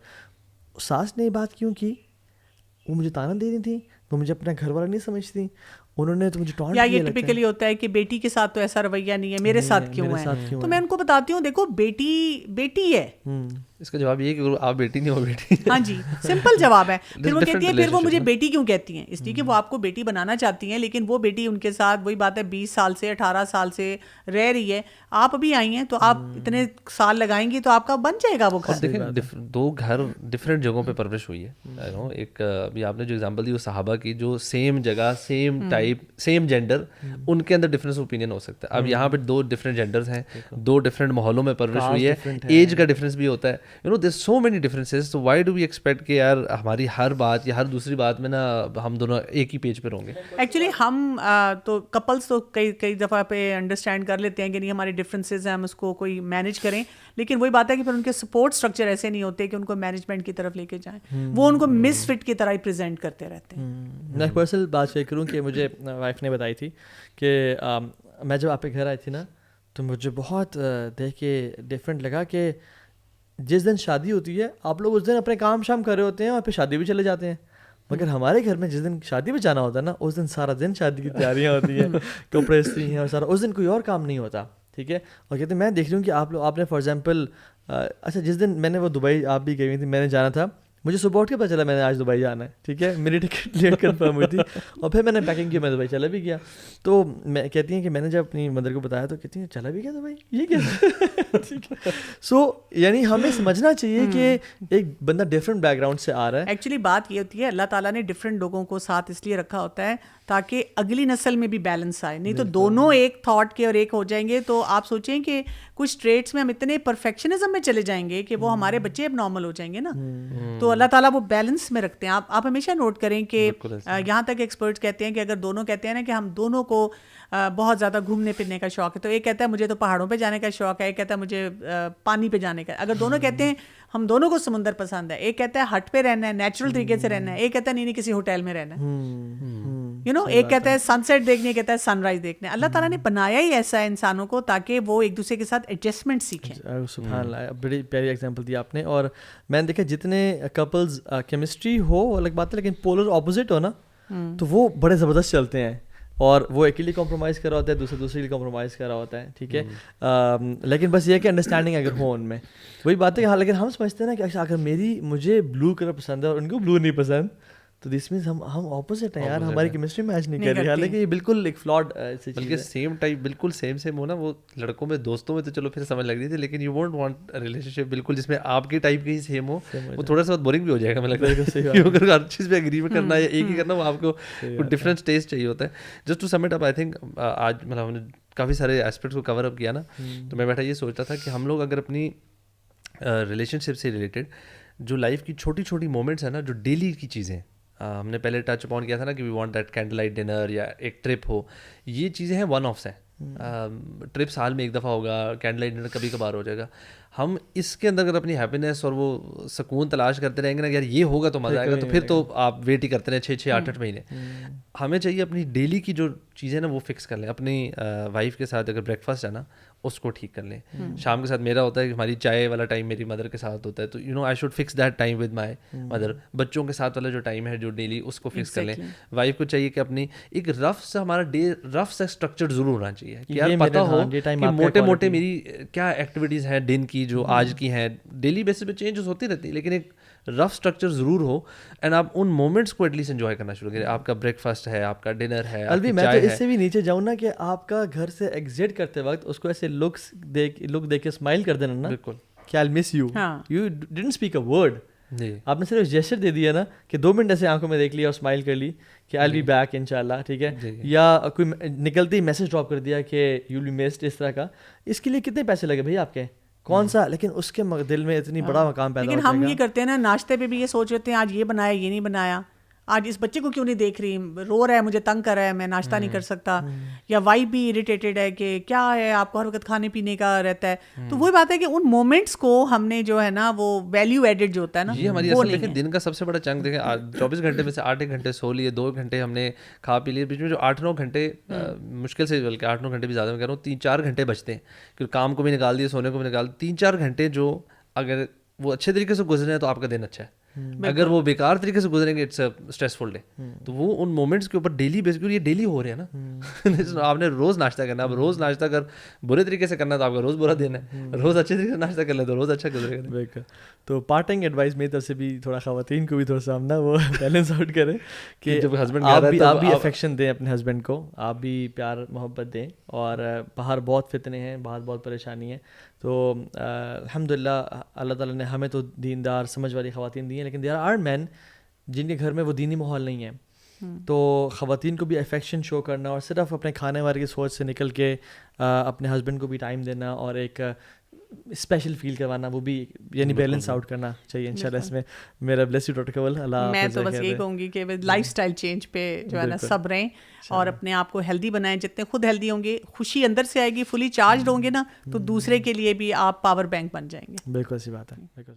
S1: ساس نے یہ بات کیوں کی, وہ مجھے تانا دے رہی تھی, وہ مجھے اپنا گھر والا نہیں سمجھتی, انہوں نے تو مجھے ٹانٹ
S2: یا یہ ٹپیکلی ہوتا ہے کہ بیٹی کے ساتھ تو ایسا رویہ نہیں ہے, میرے ساتھ کیوں ہے. تو میں ان کو بتاتی ہوں دیکھو بیٹی ہے.
S3: اس کا جواب یہ ہے کہ آپ بیٹی نہیں ہو بیٹی.
S2: ہاں جی, سمپل جواب ہے. پھر وہ کہتی ہے پھر وہ مجھے بیٹی کیوں کہتی ہیں, اس لیے کہ وہ آپ کو بیٹی بنانا چاہتی ہیں, لیکن وہ بیٹی ان کے ساتھ وہی بات ہے 20 سال سے 18 سال سے رہ رہی ہے. آپ ابھی آئی ہیں تو آپ اتنے سال لگائیں گی تو آپ کا بن جائے گا وہ گھر.
S3: دیکھیں دو گھر ڈفرینٹ جگہوں پہ پرورش ہوئی ہے. ایک ابھی آپ نے جو ایگزامپل دی وہ صحابہ کی, جو سیم جگہ, سیم ٹائپ, سیم جینڈر, ان کے اندر ڈفرینس اوپینین ہو سکتا ہے. اب یہاں پہ دو ڈفرینٹ جینڈرز ہیں, دو ڈفرینٹ ماحولوں میں پرورش ہوئی ہے, ایج کا ڈفرینس بھی ہوتا ہے. دیر سو مینی ڈفرینسز, تو وائی ڈو وی ایکسپیکٹ کہ یار ہماری ہر بات یا ہر دوسری بات میں نا ہم دونوں ایک ہی پیج پہ رہیں گے.
S2: ایکچولی ہم تو کپلس تو کئی دفعہ پہ انڈرسٹینڈ کر لیتے ہیں کہ نہیں ہمارے ڈفرینسز ہیں, ہم اس کو کوئی مینیج کریں, لیکن وہی بات ہے کہ پھر ان کے سپورٹ اسٹرکچر ایسے نہیں ہوتے کہ ان کو مینجمنٹ کی طرف لے کے جائیں, وہ ان کو مس فٹ کی طرح ہی پریزنٹ کرتے رہتے ہیں.
S1: میں ایک پرسنل بات شیئر کروں کہ مجھے وائف نے بتائی تھی کہ میں جب آپ کے گھر آئی تھی نا تو مجھے بہت دیکھ کے ڈفرینٹ لگا کہ جس دن شادی ہوتی ہے آپ لوگ اس دن اپنے کام شام کر رہے ہوتے ہیں اور پھر شادی بھی چلے جاتے ہیں, مگر ہمارے گھر میں جس دن شادی پہ جانا ہوتا ہے نا اس دن سارا دن شادی کی تیاریاں ہوتی ہیں, کپڑے سی ہیں اور سارا, اس دن کوئی اور کام نہیں ہوتا, ٹھیک ہے. اور کہتے ہیں میں دیکھ رہی ہوں کہ آپ نے فار ایگزامپل اچھا جس دن میں نے وہ دبئی آپ بھی گئی ہوئی تھی, میں نے جانا تھا, مجھے صبح اٹھ کے پتہ چلا میں نے آج دبئی جانا ہے, ٹھیک ہے, میری ٹکٹ لیٹ کنفرم ہوئی تھی اور پھر میں نے پیکنگ کی, میں دبئی چلا بھی گیا. تو میں کہتی ہیں کہ میں نے جب اپنی مدر کو بتایا تو کہتی ہیں چلا بھی گیا دبئی, یہ کیا. سو یعنی ہمیں سمجھنا چاہیے کہ ایک بندہ ڈفرینٹ بیک گراؤنڈ سے آ رہا ہے.
S2: ایکچولی بات یہ ہوتی ہے اللہ تعالیٰ نے ڈفرینٹ لوگوں کو ساتھ اس لیے رکھا ہوتا ہے تاکہ اگلی نسل میں بھی بیلنس آئے, نہیں تو دونوں ایک تھاٹ کے اور ایک ہو جائیں گے تو آپ سوچیں کہ کچھ ٹریٹس میں ہم اتنے پرفیکشنزم میں چلے جائیں گے کہ وہ ہمارے بچے اب نارمل ہو جائیں گے نا. تو اللہ تعالیٰ وہ بیلنس میں رکھتے ہیں. آپ ہمیشہ نوٹ کریں کہ یہاں تک ایکسپرٹس کہتے ہیں کہ اگر دونوں کہتے ہیں نا کہ ہم دونوں کو بہت زیادہ گھومنے پھرنے کا شوق ہے, تو ایک کہتا ہے مجھے تو پہاڑوں پہ جانے کا شوق ہے, ایک کہتا ہے مجھے پانی پہ جانے کا. اگر دونوں کہتے ہیں ہم دونوں کو سمندر پسند ہے, ایک کہتا ہے ہٹ پہ رہنا ہے, نیچرل طریقے سے رہنا ہے, ایک کہتا ہے نہیں کسی ہوٹل میں رہنا ہے, ایک کہتا ہے سن سیٹ دیکھنے, کہتا ہے سن رائز دیکھنا. اللہ تعالیٰ نے بنایا ہی ایسا ہے انسانوں کو تاکہ وہ ایک دوسرے کے ساتھ ایڈجسٹمنٹ سیکھیں.
S1: سبحان اللہ, بڑی پیاری ایگزامپل دی آپ نے. اور میں نے دیکھا جتنے کپلز کیمسٹری ہو الگ بات ہے, لیکن پولر اپوزٹ ہو نا تو وہ بڑے زبردست چلتے ہیں, اور وہ اکیلے کمپرومائز کر رہا ہوتا ہے, دوسرے کے لیے کمپرومائز کر رہا ہوتا ہے, ٹھیک ہے. لیکن بس یہ کہ انڈرسٹینڈنگ اگر ہو ان میں, وہی بات ہے کہ ہاں, لیکن ہم سمجھتے ہیں نا کہ اگر مجھے بلو کلر پسند ہے اور ان کو بلو نہیں پسند تو دس مینس ہم اپوزٹ ہیں یار, ہماری کیمسٹری میچ نہیں کر رہی. حالانکہ یہ بالکل ایک فلاڈ
S3: بلکہ سیم ٹائپ بالکل سیم ہو نا. وہ لڑکوں میں دوستوں میں تو چلو پھر سمجھ لگ رہی تھی, لیکن یو وونٹ وانٹ ریلیشن شپ بالکل جس میں آپ کے ٹائپ کے ہی سیم ہو, وہ تھوڑا سا بورنگ بھی ہو جائے گا. مجھے لگتا ہے اگر ہر چیز پہ اگری میں کرنا ہے یا ایک ہی کرنا, وہ آپ کو ڈفرینٹ ٹیسٹ چاہیے ہوتا ہے. Just to sum it up, I think آج مطلب ہم نے کافی سارے ایسپیکٹس کو کور اپ کیا نا, تو میں بیٹھا یہ سوچتا تھا کہ ہم لوگ اگر اپنی ریلیشن شپ سے ریلیٹڈ جو لائف کی چھوٹی چھوٹی مومنٹس ہیں نا, جو ڈیلی کی چیزیں, ہم نے پہلے ٹچ اپون کیا تھا نا کہ we want that candle light dinner یا ایک ٹرپ ہو, یہ چیزیں ہیں ون آفس ہیں. ٹرپ سال میں ایک دفعہ ہوگا, کینڈل لائٹ ڈنر کبھی کبھار ہو جائے گا. ہم اس کے اندر اگر اپنی ہیپینیس اور وہ سکون تلاش کرتے رہیں گے نا, یار یہ ہوگا تو مزہ آئے گا, تو پھر تو آپ ویٹ ہی کرتے رہیں 6-8 مہینے. ہمیں چاہیے اپنی ڈیلی کی جو چیزیں نا وہ فکس کر لیں. اپنی وائف کے ساتھ اگر بریک فاسٹ ہے نا اس کو ٹھیک کر لیں. شام کے ساتھ میرا ہوتا ہے کہ ہماری چائے والا ٹائم میری مدر کے ساتھ ہوتا ہے, تو I should fix that time with my mother. بچوں کے ساتھ والا جو ٹائم ہے جو ڈیلی, اس کو فکس کر لیں. وائف کو چاہیے کہ اپنی ایک رف سا ہمارا ڈے رف سا اسٹرکچر ضرور ہونا چاہیے, کہ یار پتہ ہو کہ موٹے موٹے میری کیا ایکٹیویٹیز ہیں دن کی جو آج کی ہیں. ڈیلی بیسس پہ چینجز ہوتی رہتی ہیں, لیکن ایک رف اسٹرکچر ضرور ہو, اینڈ آپ ان مومنٹس کو ایٹ لیسٹ انجوائے کرنا شروع کریں. آپ کا بریک فاسٹ ہے, آپ کا ڈنر ہے.
S1: الوی میں تو اس سے بھی نیچے جاؤں نا کہ آپ کا گھر سے ایگزٹ کرتے وقت اس کو ایسے لک دیکھ کے اسمائل کر دینا نا,
S3: بالکل
S1: کہ I miss you, you didn't speak a word, آپ نے صرف جیسچر دے دیا نا کہ 2 منٹ ایسے آنکھوں میں دیکھ لیا اور اسمائل کر لی کہ آئی ول بی بیک ان شاء اللہ, ٹھیک ہے. یا کوئی نکلتے ہی میسج ڈراپ کر دیا کہ یو ول بی مسڈ, اس طرح کا. اس کے لیے کتنے پیسے لگے بھائی آپ کے, کون سا, لیکن اس کے دل میں اتنی بڑا مقام پیدا ہوتا ہے.
S2: لیکن ہم یہ کرتے ہیں نا, ناشتے پہ بھی یہ سوچ رہتے ہیں آج یہ بنایا یہ نہیں بنایا, آج اس بچے کو کیوں نہیں دیکھ رہی, رو رہا ہے مجھے تنگ کر رہا ہے, میں ناشتہ نہیں کر سکتا. یا وائف بھی اریٹیٹڈ ہے کہ کیا ہے آپ کو ہر وقت کھانے پینے کا رہتا ہے. تو وہی بات ہے کہ ان مومنٹس کو ہم نے جو ہے نا وہ ویلیو ایڈڈ جو ہوتا ہے نا,
S3: یہ ہماری اصل دیکھیں دن کا سب سے بڑا چنک دیکھیں 24 گھنٹے میں سے 8 گھنٹے سو لیے, 2 گھنٹے ہم نے کھا پی لیے, بیچ میں جو 8-9 گھنٹے مشکل سے, بلکہ 8-9 گھنٹے بھی زیادہ میں کہہ رہا ہوں, 3-4 گھنٹے بچتے ہیں کیونکہ کام کو بھی نکال دیے, سونے کو بھی نکال. 3-4 گھنٹے جو اگر وہ اچھے طریقے سے گزرے ہیں تو آپ کا دن اچھا ہے. اگر وہ بیکار طریقے سے گزریں گے اٹس اے اسٹریسفل ڈے. تو وہ ان مومنٹس کے اوپر ڈیلی بیس پہ, یہ ڈیلی ہو رہے ہیں نا. آپ نے روز ناشتہ کرنا ہے, اب روز ناشتہ اگر برے طریقے سے کرنا ہے تو آپ کا روز برا دن ہے, روز اچھے طریقے سے ناشتہ کر لیں تو روز اچھا گزرے گا.
S1: بالکل. تو پارٹنگ ایڈوائس میری طرف سے بھی تھوڑا خواتین کو بھی تھوڑا سا نا وہ بیلنس آؤٹ کریں کہ جب ہسبینڈ آپ بھی افیکشن دیں اپنے ہسبینڈ کو, آپ بھی پیار محبت دیں. اور باہر بہت فتنے ہیں, باہر بہت پریشانی ہے. تو الحمد للہ اللہ تعالیٰ نے ہمیں تو دیندار سمجھ والی خواتین دی ہیں, لیکن دیر آر مین جن کے گھر میں وہ دینی ماحول نہیں ہے. تو خواتین کو بھی افیکشن شو کرنا اور صرف اپنے کھانے والے کی سوچ سے نکل کے اپنے ہسبینڈ کو بھی ٹائم دینا اور ایک اسپیشل فیل کروانا, وہ بھی یعنی بیلنس آؤٹ کرنا چاہیے انشاءاللہ. اس میں میرا بلیس یو ڈاکٹر کول. اللہ
S2: میں تو بس یہی کہوں گی کہ لائف اسٹائل چینج پہ جو ہے نا سب رہیں اور اپنے آپ کو ہیلدی بنائیں. جتنے خود ہیلدی ہوں گے, خوشی اندر سے آئے گی, فلی چارجڈ ہوں گے نا, تو دوسرے کے لیے بھی آپ پاور بینک بن جائیں گے.
S1: بالکل ایسی بات ہے.